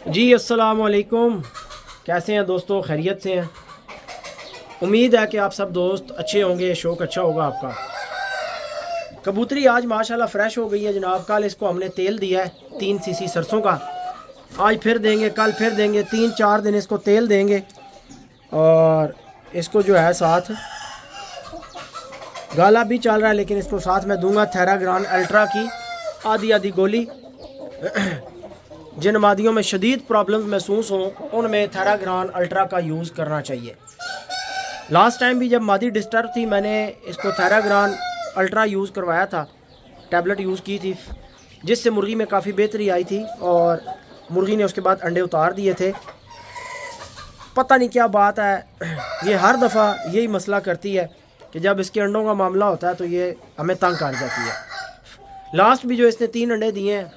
जी अस्सलाम वालेकुम। कैसे हैं दोस्तों, खैरियत से हैं? उम्मीद है कि आप सब दोस्त अच्छे होंगे, शौक़ अच्छा होगा आपका। कबूतरी आज माशाल्लाह फ़्रेश हो गई है जनाब। कल इसको हमने तेल दिया है 3 सीसी सरसों का। आज फिर देंगे, कल फिर देंगे, 3-4 दिन इसको तेल देंगे। और इसको जो है साथ गाला भी चल रहा है, लेकिन इसको साथ में दूंगा थेराग्रान अल्ट्रा की आधी आधी गोली। जिन मादियों में शदीद प्रॉब्लम्स महसूस हों उनमें थेराग्रान अल्ट्रा का यूज़ करना चाहिए। लास्ट टाइम भी जब मादी डिस्टर्ब थी मैंने इसको थेराग्रान अल्ट्रा यूज़ करवाया था, टैबलेट यूज़ की थी, जिससे मुर्गी में काफ़ी बेहतरी आई थी और मुर्गी ने उसके बाद अंडे उतार दिए थे। पता नहीं क्या बात है, ये हर दफ़ा यही मसला करती है कि जब इसके अंडों का मामला होता है तो ये हमें तंग कर जाती है। लास्ट भी जो इसने 3 अंडे दिए हैं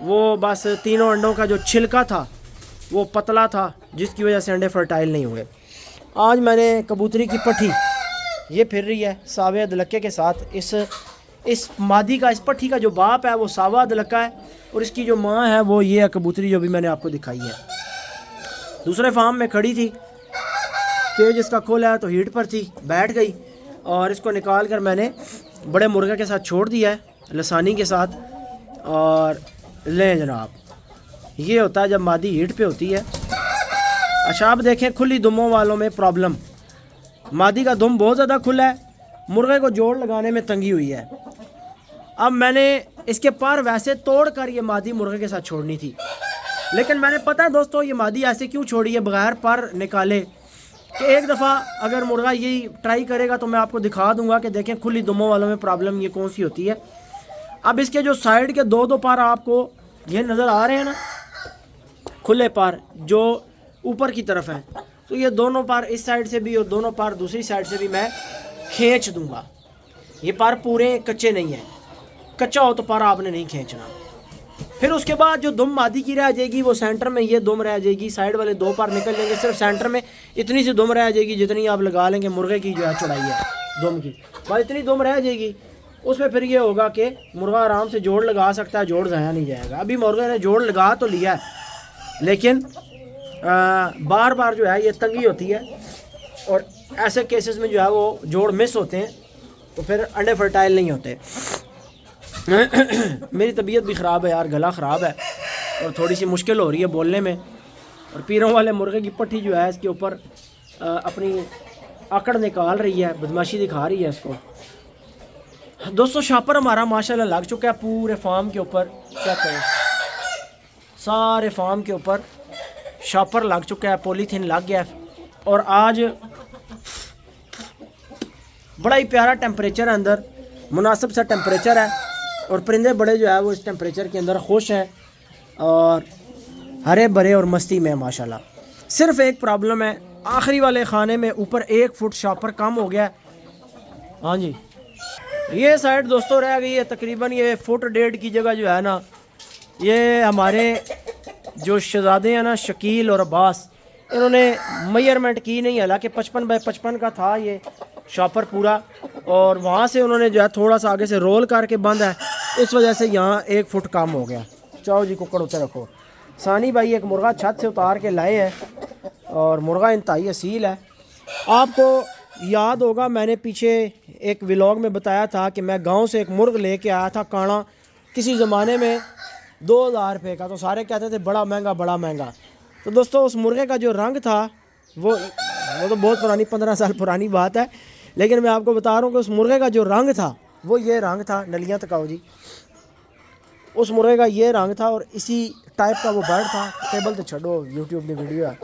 वो बस तीनों अंडों का जो छिलका था वो पतला था, जिसकी वजह से अंडे फर्टाइल नहीं हुए। आज मैंने कबूतरी की पट्ठी ये फिर रही है सावे अदलक्के के साथ। इस मादी का, इस पट्ठी का जो बाप है वो सावा अदलक्का है और इसकी जो माँ है वो ये है कबूतरी जो भी मैंने आपको दिखाई है। दूसरे फार्म में खड़ी थी, तेज इसका खोल है तो हीट पर थी, बैठ गई और इसको निकाल कर मैंने बड़े मुर्गे के साथ छोड़ दिया है, लसानी के साथ। और लें जनाब, ये होता है जब मादी हीट पे होती है। अच्छा आप देखें, खुली दुमों वालों में प्रॉब्लम, मादी का दुम बहुत ज़्यादा खुला है, मुर्गे को जोड़ लगाने में तंगी हुई है। अब मैंने इसके पर वैसे तोड़ कर ये मादी मुर्गे के साथ छोड़नी थी, लेकिन मैंने पता है दोस्तों ये मादी ऐसे क्यों छोड़ी है बगैर पर निकाले, कि एक दफ़ा अगर मुर्गा यही ट्राई करेगा तो मैं आपको दिखा दूंगा कि देखें खुली दुमों वालों में प्रॉब्लम ये कौन सी होती है। अब इसके जो साइड के दो पर आपको ये नज़र आ रहे हैं ना, खुले पर जो ऊपर की तरफ है, तो ये दोनों पर इस साइड से भी और दोनों पर दूसरी साइड से भी मैं खींच दूंगा। ये पर पूरे कच्चे नहीं है, कच्चा हो तो पर आपने नहीं खींचना। फिर उसके बाद जो दुम मादी की रह जाएगी वो सेंटर में ये दुम रह जाएगी, साइड वाले 2 पर निकल जाएंगे, सिर्फ सेंटर में इतनी सी दुम रह जाएगी जितनी आप लगा लेंगे मुर्गे की जो है चौड़ाई है दुम की, बस इतनी दुम रह जाएगी। उसमें फिर ये होगा कि मुर्गा आराम से जोड़ लगा सकता है, जोड़ ज़ाया नहीं जाएगा। अभी मुर्गे ने जोड़ लगा तो लिया है, लेकिन बार बार जो है ये तंगी होती है और ऐसे केसेस में जो है वो जोड़ मिस होते हैं तो फिर अंडे फर्टाइल नहीं होते। मेरी तबीयत भी ख़राब है यार, गला ख़राब है और थोड़ी सी मुश्किल हो रही है बोलने में। और पीरों वाले मुर्गे की पट्टी जो है इसके ऊपर अपनी आकड़ निकाल रही है, बदमाशी दिखा रही है इसको। दोस्तों शॉपर हमारा माशाल्लाह लग चुका है पूरे फार्म के ऊपर, चेक करें सारे फार्म के ऊपर शॉपर लग चुका है, पॉलीथीन लग गया है। और आज बड़ा ही प्यारा टेम्परेचर है, अंदर मुनासिब सा टेम्परेचर है और परिंदे बड़े जो है वो इस टेम्परेचर के अंदर खुश हैं और हरे भरे और मस्ती में माशाल्लाह। सिर्फ एक प्रॉब्लम है, आखिरी वाले खाने में ऊपर 1 फुट शॉपर कम हो गया। हाँ जी, ये साइड दोस्तों रह गई है तकरीबन ये 1.5 फुट की जगह जो है ना, ये हमारे जो शहजादे हैं ना शकील और अब्बास, इन्होंने मेजरमेंट की नहीं, हालांकि 55 बाय 55 का था ये शॉपर पूरा, और वहाँ से उन्होंने जो है थोड़ा सा आगे से रोल करके बंद है, इस वजह से यहाँ 1 फुट कम हो गया। चाओ जी कुकड़ उतर रखो। सानी भाई एक मुर्गा छत से उतार के लाए हैं और मुर्गा इंतहाई असील है। आपको याद होगा मैंने पीछे एक व्लॉग में बताया था कि मैं गांव से एक मुर्ग लेके आया था काना, किसी ज़माने में 2000 रुपये का, तो सारे कहते थे बड़ा महंगा बड़ा महंगा। तो दोस्तों उस मुर्गे का जो रंग था वो तो बहुत पुरानी 15 साल पुरानी बात है, लेकिन मैं आपको बता रहा हूँ कि उस मुर्गे का जो रंग था वो ये रंग था। नलियाँ तकाओ जी, उस मुर्गे का ये रंग था और इसी टाइप का वो बर्ड था। टेबल तो छोड़ो, यूट्यूब की वीडियो है।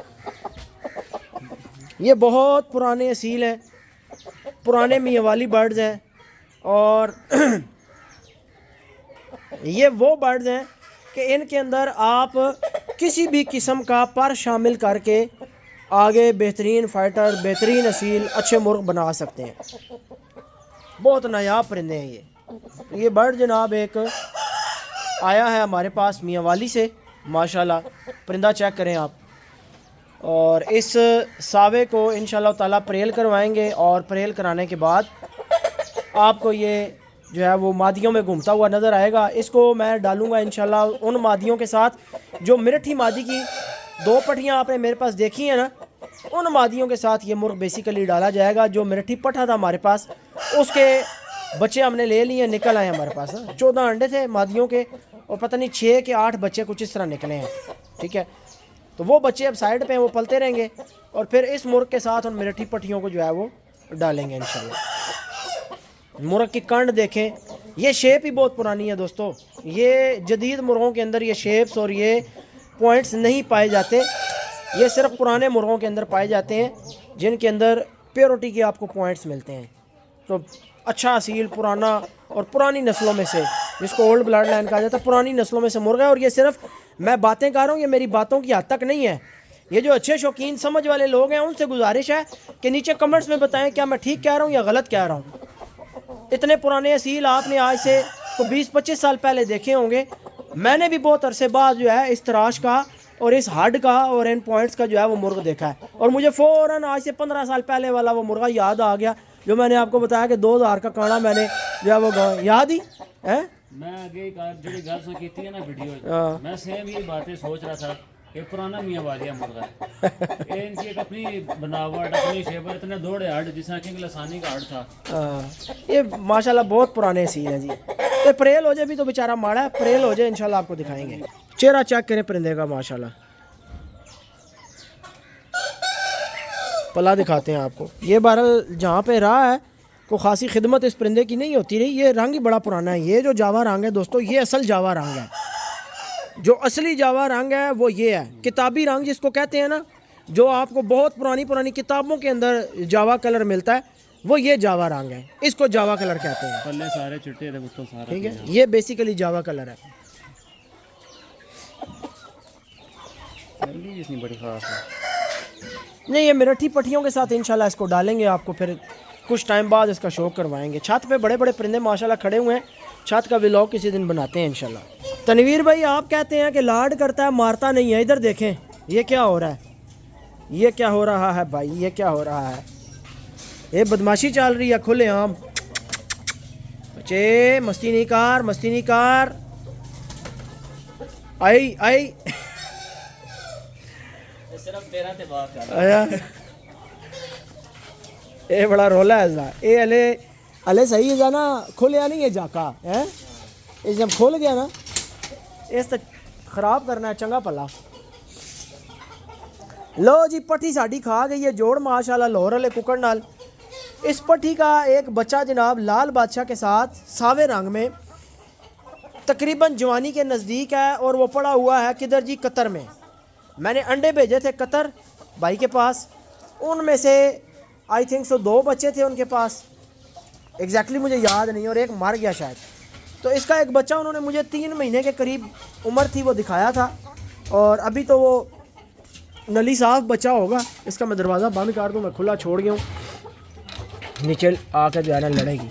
ये बहुत पुराने असील है, पुराने मियाँ वाली बर्ड्स हैं और ये वो बर्ड्स हैं कि इनके अंदर आप किसी भी किस्म का पर शामिल करके आगे बेहतरीन फाइटर, बेहतरीन असील, अच्छे मुर्ग बना सकते हैं। बहुत नायाब परिंदे हैं ये बर्ड जनाब एक आया है हमारे पास मियाँ वाली से, माशाल्लाह परिंदा चेक करें आप। और इस सावे को इंशाल्लाह ताला प्रेल करवाएंगे और प्रेल कराने के बाद आपको ये जो है वो मादियों में घूमता हुआ नज़र आएगा। इसको मैं डालूँगा इंशाल्लाह उन मादियों के साथ जो मिरठी मादी की 2 पट्टियाँ आपने मेरे पास देखी हैं ना, उन मादियों के साथ ये मुर्ग बेसिकली डाला जाएगा। जो मिरठी पट्ठा था हमारे पास, उसके बच्चे हमने ले लिए, निकल आए हमारे पास। 14 अंडे थे मादियों के और पता नहीं 6 के 8 बच्चे कुछ इस तरह निकले हैं, ठीक है। तो वो बच्चे अब साइड पे हैं, वो पलते रहेंगे और फिर इस मुर्ग के साथ उन मिरठी पट्टियों को जो है वो डालेंगे इंशाल्लाह। मुर्ग की कंड देखें, ये शेप ही बहुत पुरानी है दोस्तों। ये जदीद मुर्गों के अंदर ये शेप्स और ये पॉइंट्स नहीं पाए जाते, ये सिर्फ पुराने मुर्गों के अंदर पाए जाते हैं जिनके अंदर प्योरिटी के आपको पॉइंट्स मिलते हैं। तो अच्छा असील पुराना और पुरानी नस्लों में से, जिसको ओल्ड ब्लड लाइन कहा जाता है, पुरानी नस्लों में से मुर्गा है। और ये सिर्फ मैं बातें कर रहा हूँ, ये मेरी बातों की हद तक नहीं है। ये जो अच्छे शौकीन समझ वाले लोग हैं उनसे गुजारिश है कि नीचे कमेंट्स में बताएं क्या मैं ठीक कह रहा हूँ या गलत कह रहा हूँ। इतने पुराने असील आपने आज से तो 20-25 साल पहले देखे होंगे। मैंने भी बहुत अरसे बाद जो है इस तराश का और इस हड का और इन पॉइंट्स का जो है वो मुर्ग देखा है। और मुझे फ़ौरन आज से 15 साल पहले वाला वो मुर्गा याद आ गया जो मैंने आपको बताया कि 2000 का काना मैंने जो है वो याद ही है। मैं आगे जो गल सो की है ना वीडियो, मैं सेम ये बातें सोच रहा था कि पुराना मियाँ वालिया मुर्गा है। ये इनकी एक अपनी बनावट, अपनी शेप, इतने दौड़े हड जिसका कि लसानी का हड था। ये माशाल्लाह बहुत पुराने सीन है जी। तो परेल हो जाए भी तो बेचारा माड़ा है, परेल हो जाए इंशाल्लाह आपको दिखाएंगे। चेहरा चेक करें परिंदे का, माशाल्लाह पला दिखाते हैं आपको। ये बहरहाल जहाँ पे रहा है को खासी खिदमत इस परिंदे की नहीं होती रही। ये रंग ही बड़ा पुराना है। ये जो जावा रंग है दोस्तों, ये असल जावा रंग है। जो असली जावा रंग है वो ये है, किताबी रंग जिसको कहते हैं ना, जो आपको बहुत पुरानी पुरानी किताबों के अंदर जावा कलर मिलता है, वो ये जावा रंग है। इसको जावा कलर कहते हैं। पल्ले सारे चिट्टे थे तो सारा, ठीक है, ये बेसिकली जावा कलर है। बड़ी खास है। नहीं, ये मिरठी पट्टियों के साथ इंशाल्लाह इसको डालेंगे। आपको फिर कुछ टाइम बाद इसका शौक करवाएंगे। छत पे बड़े बड़े परिंदे माशाल्लाह खड़े हुए हैं। छत का व्लॉग किसी दिन बनाते हैं इंशाल्लाह। तनवीर भाई आप कहते हैं कि लाड करता है मारता नहीं है। इधर देखें ये क्या हो रहा है, ये क्या हो रहा है भाई, ये क्या हो रहा है। ये बदमाशी चल रही है खुलेआम। बच्चे मस्ती नहीं कर, मस्ती नहीं कर। आई आई सिर्फ तेरा ते बात कर आया। ये बड़ा रोला है इसका। ये हले हले सही है ना, खुलिया नहीं है जाका है। ये जब खुल गया ना, इस तक खराब करना है चंगा भला। लो जी पट्ठी साड़ी खा गई है जोड़ माशाल्लाह लाहौर वाले कुकड़ नाल। इस पट्ठी का एक बच्चा जनाब लाल बादशाह के साथ सावे रंग में तकरीबन जवानी के नज़दीक है और वो पड़ा हुआ है किधर जी, कतर में। मैंने अंडे भेजे थे कतर भाई के पास, उनमें से आई थिंक सो 2 बच्चे थे उनके पास, एग्जैक्टली मुझे याद नहीं, और एक मर गया शायद। तो इसका एक बच्चा उन्होंने मुझे 3 महीने के करीब उम्र थी वो दिखाया था, और अभी तो वो नली साफ बच्चा होगा। इसका मैं दरवाज़ा बंद कर दूँ, मैं खुला छोड़ गया हूँ, नीचे आकर जो है ना लड़ेगी।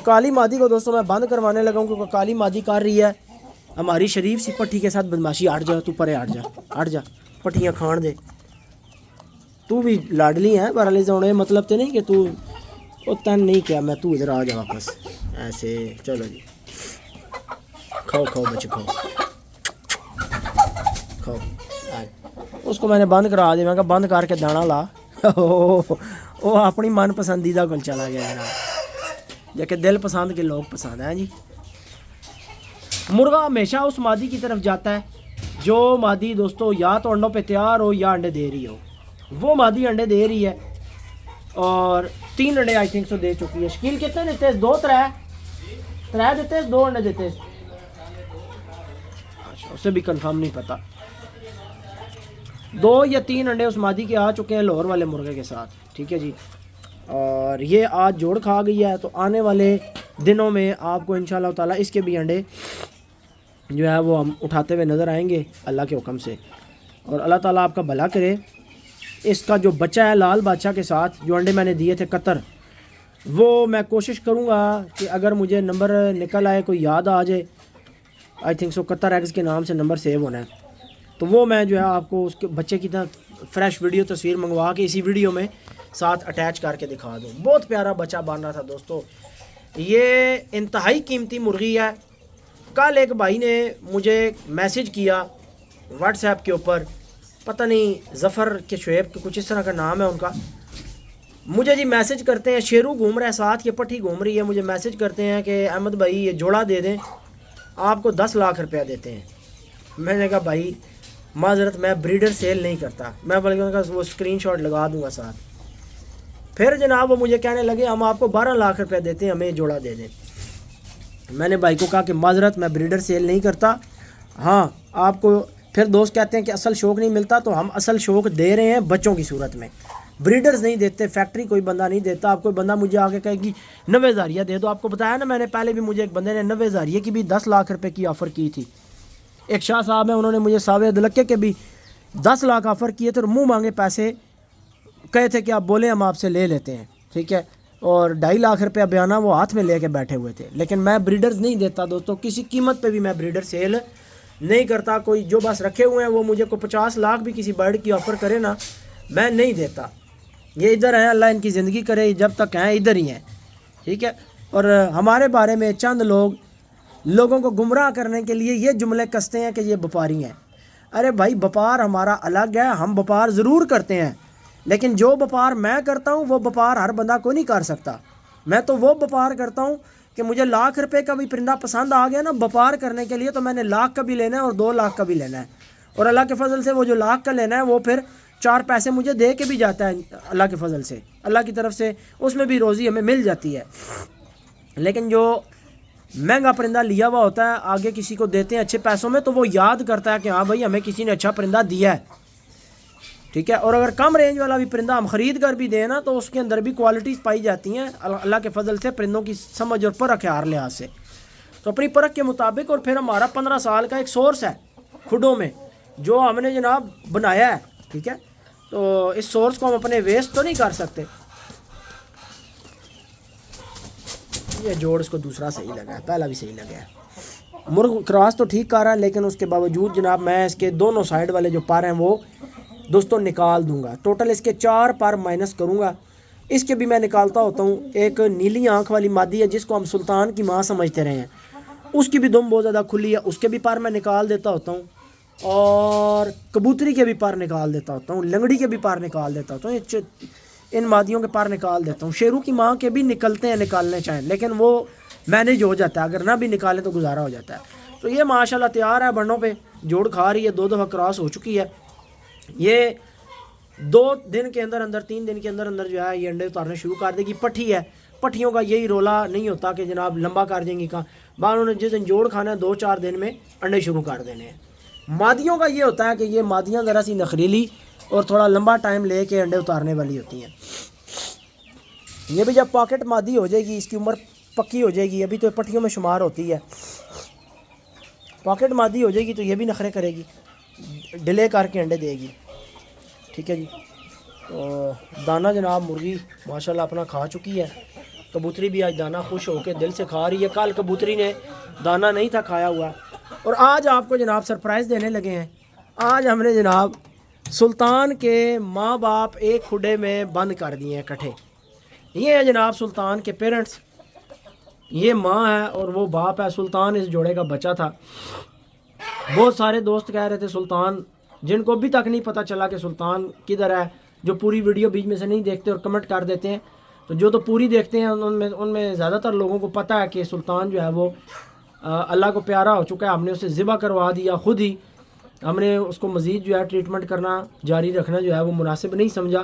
काली मादी को दोस्तों मैं बंद करवाने लगा हूँ क्योंकि काली मादी कर रही है हमारी शरीफ सी पट्ठी के साथ बदमाशी। हट जा तू, परे हट जा, हट जा, पट्टियाँ खान दे। तू भी लाडली है बरले जोड़े, मतलब तो नहीं कि तू वो तन नहीं किया मैं, तू इधर आ जा वापस ऐसे। चलो जी खाओ खाओ बच्चे खाओ खाओ। उसको मैंने बंद करा दिया, मैं कहा बंद करके दाना ला। वो अपनी मन पसंदीदा को चला गया जनाब, जबकि दिल पसंद के लोग पसंद हैं जी। मुर्गा हमेशा उस मादी की तरफ जाता है जो मादी दोस्तों या तो अंडों पे तैयार हो या अंडे दे रही हो। वो मादी अंडे दे रही है और 3 अंडे आई थिंक सो दे चुकी है। शकील कितने देते हैं? 2-3 देते हैं, 2 अंडे देते हैं। अच्छा, उसे भी कंफर्म नहीं पता। 2 या 3 अंडे उस मादी के आ चुके हैं लाहौर वाले मुर्गे के साथ। ठीक है जी, और ये आज जोड़ खा गई है, तो आने वाले दिनों में आपको इंशाल्लाह ताला इसके भी अंडे जो है वो हम उठाते हुए नज़र आएंगे अल्लाह के हुक्म से। और अल्लाह ताला आपका भला करे। इसका जो बच्चा है लाल बादशाह के साथ, जो अंडे मैंने दिए थे कतर, वो मैं कोशिश करूँगा कि अगर मुझे नंबर निकल आए, कोई याद आ जाए, I think so Qatar eggs के नाम से नंबर सेव होना है, तो वो मैं जो है आपको उसके बच्चे की तरह फ्रेश वीडियो तस्वीर मंगवा के इसी वीडियो में साथ अटैच करके दिखा दूँ। बहुत प्यारा बच्चा बन रहा था दोस्तों। ये इंतहाई कीमती मुर्गी है। कल एक भाई ने मुझे मैसेज किया व्हाट्सएप के ऊपर, पता नहीं ज़फ़र के शुएब के कुछ इस तरह का नाम है उनका, मुझे जी मैसेज करते हैं, शेरू घूम रहा है साथ, ये पट्टी घूम रही है, मुझे मैसेज करते हैं कि अहमद भाई ये जोड़ा दे दें, आपको 10 लाख रुपया देते हैं। मैंने कहा भाई माजरत मैं ब्रीडर सेल नहीं करता, मैं बल्कि उनका वो स्क्रीनशॉट लगा दूंगा साथ। फिर जनाब वो मुझे कहने लगे हम आपको 12 लाख रुपया देते हैं, हमें जोड़ा दे दें। मैंने भाई को कहा कि माजरत मैं ब्रीडर सेल नहीं करता। हाँ आपको फिर दोस्त कहते हैं कि असल शौक़ नहीं मिलता, तो हम असल शौक़ दे रहे हैं बच्चों की सूरत में, ब्रीडर्स नहीं देते, फैक्ट्री कोई बंदा नहीं देता। आप कोई बंदा मुझे आके कहेगी 90 हज़ारिया दे दो, आपको बताया ना मैंने पहले भी, मुझे एक बंदे ने 90 हज़ारिया की भी 10 लाख रुपए की ऑफ़र की थी। एक शाह साहब है, उन्होंने मुझे सावे अदलक्के के भी 10 लाख ऑफ़र किए थे और मुँह मांगे पैसे कहे थे कि आप बोले हम आपसे ले लेते हैं, ठीक है, और 2.5 लाख रुपया बयाना वो हाथ में लेके बैठे हुए थे। लेकिन मैं ब्रीडर्स नहीं देता दोस्तों, किसी कीमत पे भी मैं ब्रीडर सेल नहीं करता। कोई जो बस रखे हुए हैं वो मुझे को 50 लाख भी किसी बर्ड की ऑफ़र करे ना, मैं नहीं देता। ये इधर है, अल्लाह इनकी ज़िंदगी करे, जब तक हैं इधर ही हैं, ठीक है। और हमारे बारे में चंद लोग लोगों को गुमराह करने के लिए ये जुमले कसते हैं कि ये व्यापारी हैं। अरे भाई व्यापार हमारा अलग है, हम व्यापार ज़रूर करते हैं, लेकिन जो व्यापार मैं करता हूँ वो व्यापार हर बंदा को नहीं कर सकता। मैं तो वो व्यापार करता हूँ कि मुझे लाख रुपए का भी परिंदा पसंद आ गया ना, व्यापार करने के लिए तो मैंने लाख का भी लेना है और 2 लाख का भी लेना है। और अल्लाह के फजल से वो जो लाख का लेना है वो फिर 4 पैसे मुझे दे के भी जाता है अल्लाह के फजल से, अल्लाह की तरफ से उसमें भी रोज़ी हमें मिल जाती है। लेकिन जो महंगा परिंदा लिया हुआ होता है आगे किसी को देते हैं अच्छे पैसों में, तो वो याद करता है कि हाँ भाई हमें किसी ने अच्छा परिंदा दिया है, ठीक है। और अगर कम रेंज वाला भी परिंदा हम ख़रीद कर भी दें ना, तो उसके अंदर भी क्वालिटीज़ पाई जाती हैं अल्लाह के फजल से, परिंदों की समझ और परख है हर लिहाज से, तो अपनी परख के मुताबिक। और फिर हमारा 15 साल का एक सोर्स है खुडों में जो हमने जनाब बनाया है, ठीक है, तो इस सोर्स को हम अपने वेस्ट तो नहीं कर सकते। ये जोड़ इसको दूसरा सही लगा है, पहला भी सही लगा है। मुर्ग क्रॉस तो ठीक कर रहा है, लेकिन उसके बावजूद जनाब मैं इसके दोनों साइड वाले जो पर हैं वो दोस्तों निकाल दूंगा। टोटल इसके 4 पर माइनस करूंगा। इसके भी मैं निकालता होता हूँ। एक नीली आंख वाली मादी है जिसको हम सुल्तान की माँ समझते रहे हैं, उसकी भी दुम बहुत ज़्यादा खुली है, उसके भी पर मैं निकाल देता होता हूँ। और कबूतरी के भी पर निकाल देता होता हूँ, लंगड़ी के भी पर निकाल देता होता हूँ, इन मादियों के पर निकाल देता हूँ। शेरू की माँ के भी निकलते हैं निकालने चाहें, लेकिन वो मैनेज हो जाता है, अगर ना भी निकाले तो गुजारा हो जाता है। तो ये माशाल्लाह तैयार है बंडों पे, जोड़ खा रही है, 2 दफ़ा क्रॉस हो चुकी है। ये 2 दिन के अंदर अंदर 3 दिन के अंदर अंदर जो है ये अंडे उतारने शुरू कर देगी। पट्ठी है, पट्टियों का यही रोला नहीं होता कि जनाब लंबा कर देंगी कहाँ, बार उन्होंने जिस दिन जोड़ खाना है 2-4 दिन में अंडे शुरू कर देने हैं। मादियों का ये होता है कि ये मादियाँ ज़रा सी नखरीली और थोड़ा लंबा टाइम ले के अंडे उतारने वाली होती हैं। ये भी जब पॉकेट मादी हो जाएगी, इसकी उम्र पक्की हो जाएगी, अभी तो पट्टियों में शुमार होती है, पॉकेट मादी हो जाएगी तो ये भी नखरे करेगी, डिले करके अंडे देगी, ठीक है जी। तो दाना जनाब मुर्गी माशाल्लाह अपना खा चुकी है। कबूतरी भी आज दाना खुश होकर दिल से खा रही है। कल कबूतरी ने दाना नहीं था खाया हुआ, और आज आपको जनाब सरप्राइज़ देने लगे हैं। आज हमने जनाब सुल्तान के माँ बाप एक खुडे में बंद कर दिए हैं इकट्ठे। ये है जनाब सुल्तान के पेरेंट्स, ये माँ है और वो बाप है। सुल्तान इस जोड़े का बच्चा था। बहुत सारे दोस्त कह रहे थे सुल्तान, जिनको अभी तक नहीं पता चला कि सुल्तान किधर है, जो पूरी वीडियो बीच में से नहीं देखते और कमेंट कर देते हैं, तो जो तो पूरी देखते हैं उनमें ज़्यादातर लोगों को पता है कि सुल्तान जो है वो अल्लाह को प्यारा हो चुका है। हमने उसे ज़िबा करवा दिया खुद ही, हमने उसको मज़ीद जो है ट्रीटमेंट करना जारी रखना जो है वो मुनासिब नहीं समझा,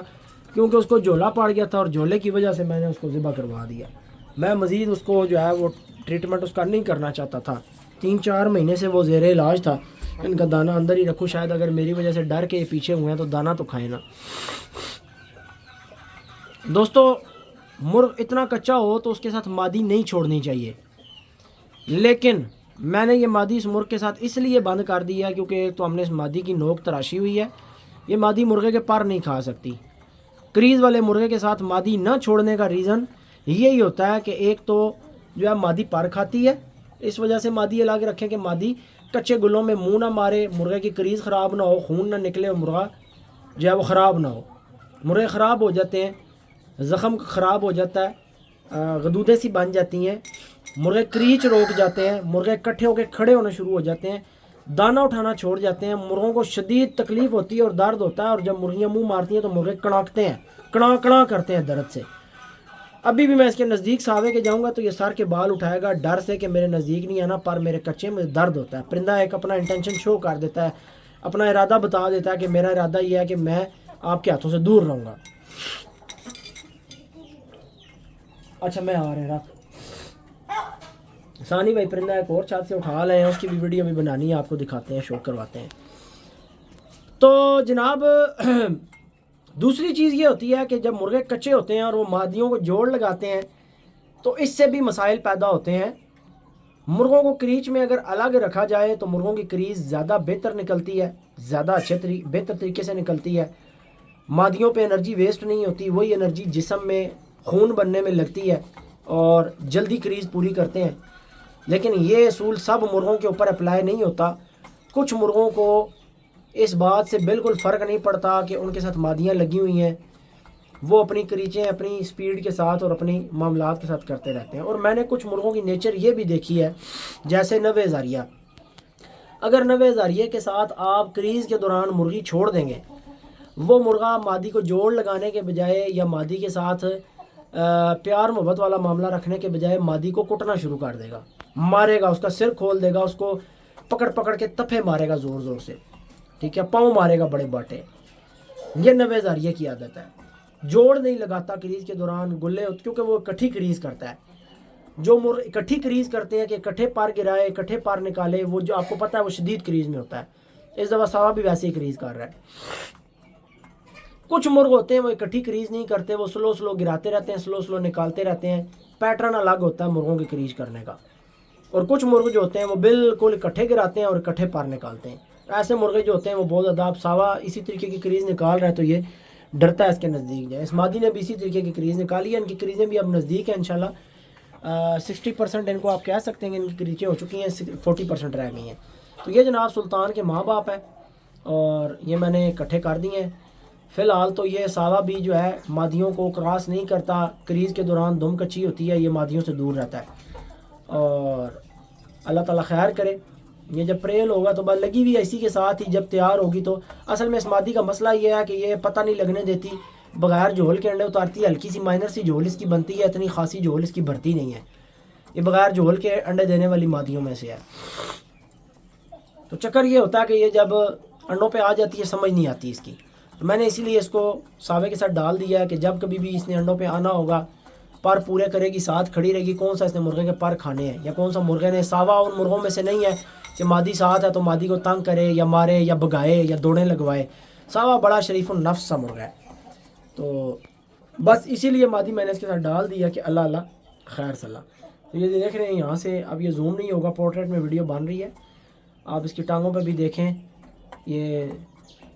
क्योंकि उसको झोला पड़ गया था और झोले की वजह से मैंने उसको ज़िबा करवा दिया। मैं मज़ीद उसको जो है वो ट्रीटमेंट उसका नहीं करना चाहता था। 3-4 महीने से वो ज़ेरे इलाज था। इनका दाना अंदर ही रखूँ, शायद अगर मेरी वजह से डर के ये पीछे हुए हैं तो दाना तो खाए ना। दोस्तों मुर्ग इतना कच्चा हो तो उसके साथ मादी नहीं छोड़नी चाहिए, लेकिन मैंने ये मादी इस मुर्ग के साथ इसलिए बंद कर दी है क्योंकि तो हमने इस मादी की नोक तराशी हुई है। ये मादी मुर्गे के पर नहीं खा सकती। क्रीज़ वाले मुर्गे के साथ मादी न छोड़ने का रीज़न यही होता है कि एक तो जो है मादी पर खाती है, इस वजह से मादी अलग रखें कि मादी कच्चे गुलों में मुंह ना मारे, मुर्गे की क्रीज़ ख़राब ना हो, खून ना निकले और मुर्गा जो है वो ख़राब ना हो। मुर्गे ख़राब हो जाते हैं, ज़ख़म ख़राब हो जाता है, गदूदें सी बन जाती हैं, मुर्गे क्रीच रोक जाते हैं, मुर्गे इकट्ठे होकर खड़े होना शुरू हो जाते हैं, दाना उठाना छोड़ जाते हैं, मुर्गों को शदीद तकलीफ़ होती है और दर्द होता है। और जब मुर्गियाँ मुंह मारती हैं तो मुर्गे कड़ाकते हैं, कड़ा कड़ा करते हैं दर्द से। अभी भी मैं इसके नज़दीक सावे के जाऊंगा तो ये सर के बाल उठाएगा डर से कि मेरे नज़दीक नहीं आना, पर मेरे कच्चे में दर्द होता है। परिंदा एक अपना इंटेंशन शो कर देता है, अपना इरादा बता देता है कि मेरा इरादा ये है कि मैं आपके हाथों से दूर रहूँगा। अच्छा मैं आ रहे रख सानी भाई परिंदा एक और छत से उठा लाए हैं, उसकी भी वीडियो भी बनानी है, आपको दिखाते हैं, शो करवाते हैं। तो जनाब दूसरी चीज़ ये होती है कि जब मुर्गे कच्चे होते हैं और वो मादियों को जोड़ लगाते हैं तो इससे भी मसाइल पैदा होते हैं। मुर्गों को क्रीच में अगर अलग रखा जाए तो मुर्गों की क्रीज ज़्यादा बेहतर निकलती है, ज़्यादा बेहतर तरीके से निकलती है। मादियों पे एनर्जी वेस्ट नहीं होती, वही एनर्जी जिस्म में खून बनने में लगती है और जल्दी क्रीज पूरी करते हैं। लेकिन ये असूल सब मुर्गों के ऊपर अप्लाई नहीं होता। कुछ मुर्गों को इस बात से बिल्कुल फ़र्क नहीं पड़ता कि उनके साथ मादियाँ लगी हुई हैं, वो अपनी क्रीचें अपनी स्पीड के साथ और अपनी मामलात के साथ करते रहते हैं। और मैंने कुछ मुर्गों की नेचर ये भी देखी है, जैसे नवे ज़ारिया। अगर नवे ज़ारिये के साथ आप क्रीज़ के दौरान मुर्गी छोड़ देंगे, वो मुर्गा मादी को जोड़ लगाने के बजाय या मादी के साथ प्यार मोहब्बत वाला मामला रखने के बजाय मादी को कुटना शुरू कर देगा, मारेगा, उसका सिर खोल देगा, उसको पकड़ पकड़ के तफे मारेगा ज़ोर ज़ोर से, ठीक है, पाँव मारेगा बड़े बाटे। ये नवे ज़ारिये की आदत है। जोड़ नहीं लगाता क्रीज़ के दौरान गुल्ले, क्योंकि वो इकट्ठी क्रीज़ करता है। जो मुर्ग इकट्ठी क्रीज़ करते हैं कि इकट्ठे पार गिराए, इकट्ठे पार निकाले, वो जो आपको पता है वो शदीद क्रीज़ में होता है। इस दफ़ा सावा भी वैसे ही क्रीज़ कर रहा है। कुछ मुर्ग होते हैं वो इकट्ठी क्रीज़ नहीं करते, वो स्लो स्लो गिराते रहते हैं, स्लो स्लो निकालते रहते हैं। पैटर्न अलग होता है मुर्गों की क्रीज़ करने का। और कुछ मुर्ग जो होते हैं वो बिल्कुल इकट्ठे गिराते हैं और इकट्ठे पार निकालते हैं। ऐसे मुर्गे जो होते हैं वो बहुत ज़्यादा, आप सावा इसी तरीके की क्रीज़ निकाल रहा है तो ये डरता है इसके नज़दीक जाए। इस मादी ने भी इसी तरीके की क्रीज़ निकाली है, इनकी क्रीज़ें भी अब नज़दीक है इंशाल्लाह। 60% इनको आप कह सकते हैं कि इनकी क्रीज़ें हो चुकी हैं, 40% रह गई हैं। तो ये जनाब सुल्तान के माँ बाप हैं और ये मैंने इकट्ठे कर दिए हैं। फ़िलहाल तो ये सावा भी जो है मादियों को क्रॉस नहीं करता, क्रीज़ के दौरान दुम कच्ची होती है, ये मादियों से दूर रहता है। और अल्लाह ताला खैर करे, ये जब प्रेल होगा तो बस लगी हुई है इसी के साथ ही, जब तैयार होगी तो असल में इस मादी का मसला ये है कि ये पता नहीं लगने देती, बगैर झोल के अंडे उतारती है। हल्की सी माइनर सी झोल इसकी बनती है, इतनी खासी झोल इसकी भरती नहीं है। ये बगैर झोल के अंडे देने वाली मादियों में से है। तो चक्कर ये होता है कि ये जब अंडों पे आ जाती है समझ नहीं आती इसकी। तो मैंने इसीलिए इसको सावे के साथ डाल दिया है कि जब कभी भी इसने अंडों पे आना होगा, पर पूरे करेगी, साथ खड़ी रहेगी, कौन सा इसने मुर्गे के पर खाने हैं या कौन सा मुर्गे ने। सावा उन मुर्गों में से नहीं है कि मादी साथ है तो मादी को तंग करे या मारे या भगाए या दौड़े लगवाए। सावा बड़ा शरीफ नफ्स सा मुर्गा है। तो बस इसीलिए मादी मैंने इसके साथ डाल दिया कि अल्लाह अल्लाह खैर सल्ला। तो ये देख रहे हैं यहाँ से, अब ये जूम नहीं होगा, पोर्ट्रेट में वीडियो बन रही है। आप इसकी टांगों पर भी देखें, ये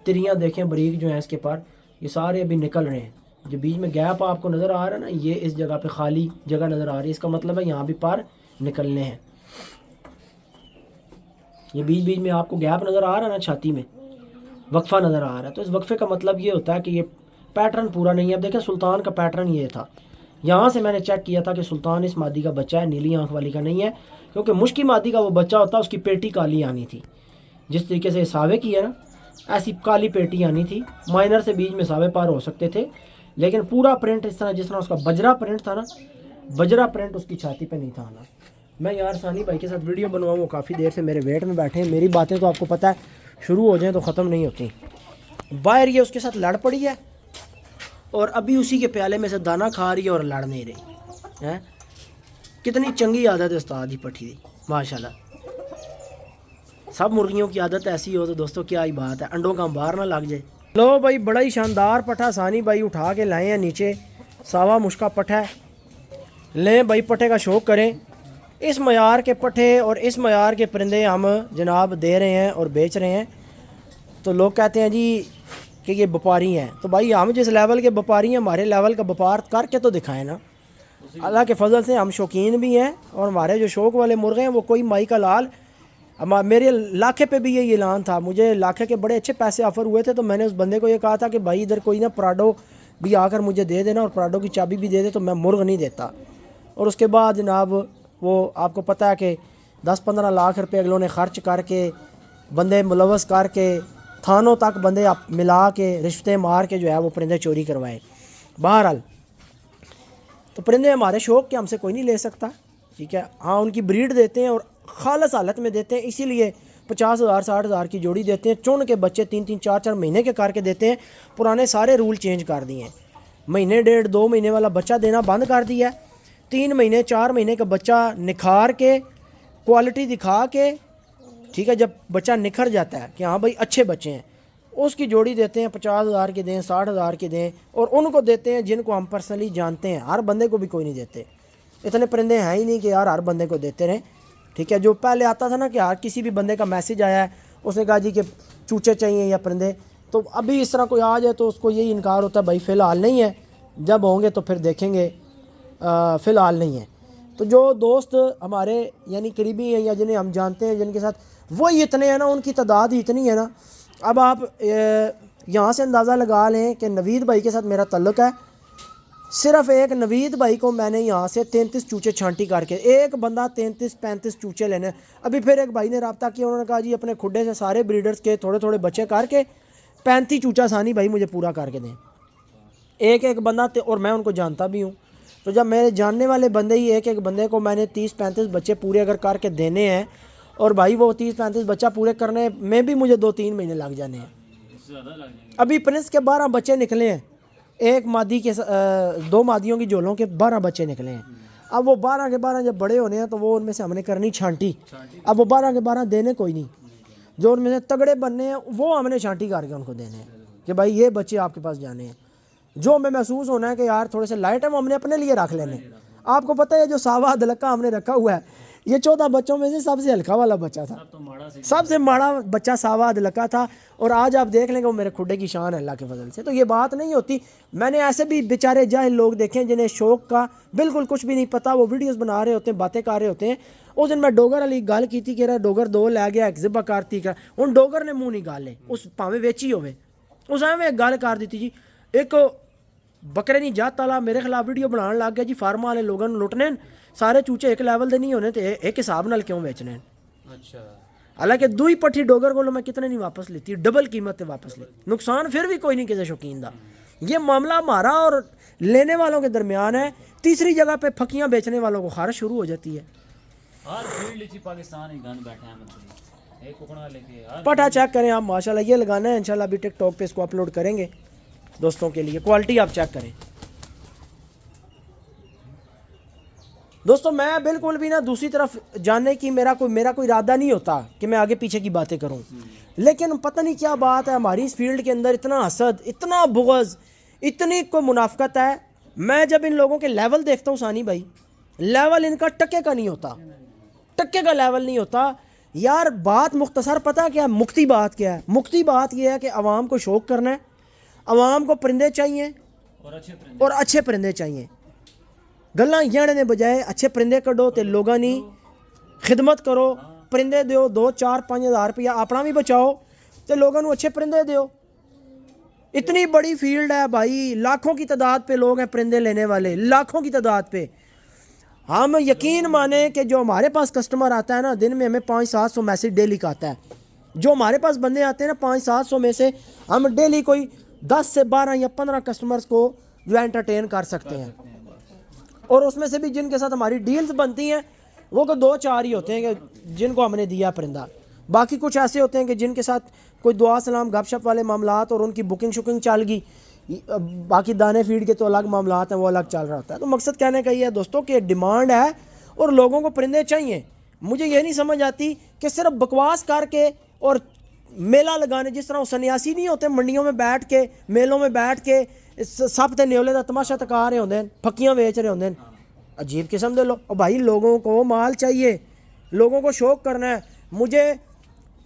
तिरियाँ देखें बारीक जो हैं इसके पर, ये सारे अभी निकल रहे हैं। जो बीच में गैप आपको नज़र आ रहा है ना, ये इस जगह पे खाली जगह नज़र आ रही है, इसका मतलब है यहाँ भी पर निकलने हैं। ये बीच बीच में आपको गैप नज़र आ रहा है ना, छाती में वक्फा नज़र आ रहा है, तो इस वक्फे का मतलब ये होता है कि ये पैटर्न पूरा नहीं है। अब देखें सुल्तान का पैटर्न ये था, यहाँ से मैंने चेक किया था कि सुल्तान इस मादी का बच्चा है, नीली आँख वाली का नहीं है। क्योंकि मुश्की मादी का वो बच्चा होता है, उसकी पेटी काली आनी थी, जिस तरीके से सावे की है ना, ऐसी काली पेटी आनी थी। माइनर से बीच में सावे पार हो सकते थे, लेकिन पूरा प्रिंट इस तरह जिस तरह उसका बजरा प्रिंट था ना, बजरा प्रिंट उसकी छाती पे नहीं था आना। मैं यार सानी भाई के साथ वीडियो बनवाऊँ, वो काफ़ी देर से मेरे वेट में बैठे हैं। मेरी बातें तो आपको पता है शुरू हो जाएं तो ख़त्म नहीं होती। बाहर ये उसके साथ लड़ पड़ी है और अभी उसी के प्याले में से दाना खा रही है और लड़ नहीं रही है। कितनी चंगी आदत है उस्ताद ही पट्टी दी, माशाल्लाह। सब मुर्गियों की आदत ऐसी हो तो दोस्तों क्या ही बात है, अंडों का अंबार ना लग जाए। लो भाई, बड़ा ही शानदार पठा सानी भाई उठा के लाए हैं नीचे। सावा मुश्का पठा है, लें भाई पठे का शौक़ करें। इस मयार के पठे और इस मयार के परिंदे हम जनाब दे रहे हैं और बेच रहे हैं। तो लोग कहते हैं जी कि ये व्यापारी हैं, तो भाई हम जिस लेवल के व्यापारी हैं, हमारे लेवल का व्यापार करके तो दिखाएं ना। अल्लाह के फजल से हम शौकीन भी हैं और हमारे जो शौक़ वाले मुर्गे हैं वो कोई माई का लाल अब मेरे लाखे पे भी यही ऐलान था, मुझे लाखे के बड़े अच्छे पैसे ऑफ़र हुए थे, तो मैंने उस बंदे को ये कहा था कि भाई इधर कोई ना प्राडो भी आकर मुझे दे देना और प्राडो की चाबी भी दे दे, तो मैं मुर्ग नहीं देता। और उसके बाद जनाब वो आपको पता है कि 10-15 लाख रुपए अगलों ने ख़र्च करके, बंदे मुलवस करके, थानों तक बंदे आप मिला के, रिश्ते मार के जो है वो परिंदे चोरी करवाए। बहरहाल तो परिंदे हमारे शौक़ के हमसे कोई नहीं ले सकता, ठीक है। हाँ, उनकी ब्रीड देते हैं और खालस हालत में देते हैं, इसीलिए 50,000 60,000 की जोड़ी देते हैं। चुन के बच्चे 3-3 4-4 महीने के करके देते हैं। पुराने सारे रूल चेंज कर दिए हैं, महीने 1.5 2 महीने वाला बच्चा देना बंद कर दिया है। 3 महीने 4 महीने का बच्चा निखार के, क्वालिटी दिखा के, ठीक है, जब बच्चा निखर जाता है कि हाँ भाई अच्छे बच्चे हैं, उसकी जोड़ी देते हैं। 50,000 की दें, 60,000 की दें, और उनको देते हैं जिनको हम पर्सनली जानते हैं। हर बंदे को भी कोई नहीं देते, इतने परिंदे हैं ही नहीं कि यार हर बंदे को देते रहें, ठीक है। जो पहले आता था ना कि यार किसी भी बंदे का मैसेज आया है, उसने कहा जी कि चूचे चाहिए या परिंदे, तो अभी इस तरह कोई आ जाए तो उसको यही इनकार होता है भाई फ़िलहाल नहीं है, जब होंगे तो फिर देखेंगे, फ़िलहाल नहीं है। तो जो दोस्त हमारे यानी करीबी हैं या जिन्हें हम जानते हैं, जिनके साथ वही इतने हैं ना, उनकी तादाद ही इतनी है ना। अब आप यहाँ से अंदाज़ा लगा लें कि नवीद भाई के साथ मेरा ताल्लुक़ है, सिर्फ़ एक नवीद भाई को मैंने यहाँ से 33 चूचे छांटी करके, एक बंदा 33-35 चूचे लेने। अभी फिर एक भाई ने रब्ता किया, उन्होंने कहा जी अपने खुडे से सारे ब्रीडर्स के थोड़े थोड़े बच्चे करके 35 चूचा सानी भाई मुझे पूरा करके दें, एक बंदा, और मैं उनको जानता भी हूँ। तो जब मेरे जानने वाले बंदे ही एक बंदे को मैंने 30-35 बच्चे पूरे अगर करके देने हैं, और भाई वो 30-35 बच्चा पूरे करने में भी मुझे 2-3 महीने लग जाने हैं। अभी प्रिंस के 12 बच्चे निकले हैं, एक मादी के 2 मादियों की जोलों के 12 बच्चे निकले हैं। अब वो 12 के 12 जब बड़े होने हैं तो वो उनमें से हमने करनी छांटी। अब वो 12 के 12 देने कोई नहीं, जो उनमें से तगड़े बनने हैं वो हमने छांटी करके उनको देने हैं कि भाई ये बच्चे आपके पास जाने हैं। जो हमें महसूस होना है कि यार थोड़े से लाइट है, वो हमने अपने लिए रख लेने। आपको पता है जो सावा अदलका हमने रखा हुआ है, ये 14 बच्चों में से सबसे हल्का वाला बच्चा था, सबसे माड़ा बच्चा सावा अदलका था। और आज आप देख लेंगे वो मेरे खुडे की शान है अल्लाह के फजल से। तो ये बात नहीं होती। मैंने ऐसे भी बेचारे जाहिल लोग देखे हैं जिन्हें शौक़ का बिल्कुल कुछ भी नहीं पता, वो वीडियोस बना रहे होते हैं, बातें कर रहे होते हैं। उस दिन मैं डोगर वाली गल की थी कि डोगर 2 लै गया, एक जिब्बा करती कर, उन डोगर ने मुँह नहीं गाले, उस भावें वेची होवे, उस एवं एक गल कर दी जी। एक बकरे नहीं जात वाला मेरे खिलाफ वीडियो बनाने लग गया जी, फार्म वाले लोगों ने लुटने, सारे चूचे एक लैवल दे नहीं होने, तो एक हिसाब नाल क्यों बेचने। अच्छा, हालांकि 2 पट्ठी डोगर को मैं कितने नहीं वापस लेती, डबल कीमत वापस ली, नुकसान फिर भी कोई नहीं किसी शौकीन का। ये मामला हमारा और लेने वालों के दरमियान है। तीसरी जगह पे फकियां बेचने वालों को खारिश शुरू हो जाती है। पटा चेक करें आप, माशाल्लाह ये लगाना है, इंशाल्लाह अभी टिकटॉक पे इसको अपलोड करेंगे दोस्तों के लिए। क्वालिटी आप चेक करें दोस्तों। मैं बिल्कुल भी ना दूसरी तरफ जाने की मेरा कोई इरादा नहीं होता कि मैं आगे पीछे की बातें करूं, लेकिन पता नहीं क्या बात है हमारी इस फील्ड के अंदर, इतना हसद, इतना बुग़्ज़, इतनी कोई मुनाफ़क़त है। मैं जब इन लोगों के लेवल देखता हूँ सानी भाई, लेवल इनका टक्के का नहीं होता, टक्के का लेवल नहीं होता यार। बात मुख्तसर पता है क्या, मुक्ति बात क्या है? मुक्ति बात यह है कि आवाम को शौक़ करना है, आवाम को परिंदे चाहिए और अच्छे परिंदे चाहिए। गल्लां याने ने बजाए अच्छे परिंदे कड्डो तो लोगों की खिदमत करो, परिंदे दो 2-4-5 हज़ार रुपया अपना भी बचाओ तो लोगों को अच्छे परिंदे दो। इतनी बड़ी फील्ड है भाई, लाखों की तादाद पे लोग हैं परिंदे लेने वाले, लाखों की तादाद पे। हम यकीन माने कि जो हमारे पास कस्टमर आता है ना, दिन में हमें 500-700 मैसेज डेली का आता है। जो हमारे पास बंदे आते हैं ना 500-700 में से हम डेली कोई 10 से 12 या 15 कस्टमर्स को जो एंटरटेन कर सकते हैं। और उसमें से भी जिनके साथ हमारी डील्स बनती हैं वो को 2-4 ही होते हैं कि जिनको हमने दिया परिंदा। बाकी कुछ ऐसे होते हैं कि जिनके साथ कोई दुआ सलाम गपशप वाले मामलात और उनकी बुकिंग शुकिंग चल गई, बाकी दाने फीड के तो अलग मामलात हैं, वो अलग चल रहा होता है। तो मकसद कहने का ये है दोस्तों कि डिमांड है और लोगों को परिंदे चाहिए। मुझे ये नहीं समझ आती कि सिर्फ बकवास करके और मेला लगाने, जिस तरह वो सन्यासी नहीं होते मंडियों में बैठ के, मेलों में बैठ के सब ते न्योले का तमाशा तका रहे होंगे, फकियां बेच रहे होंगे, अजीब किस्म दे लो। और भाई लोगों को माल चाहिए, लोगों को शौक़ करना है। मुझे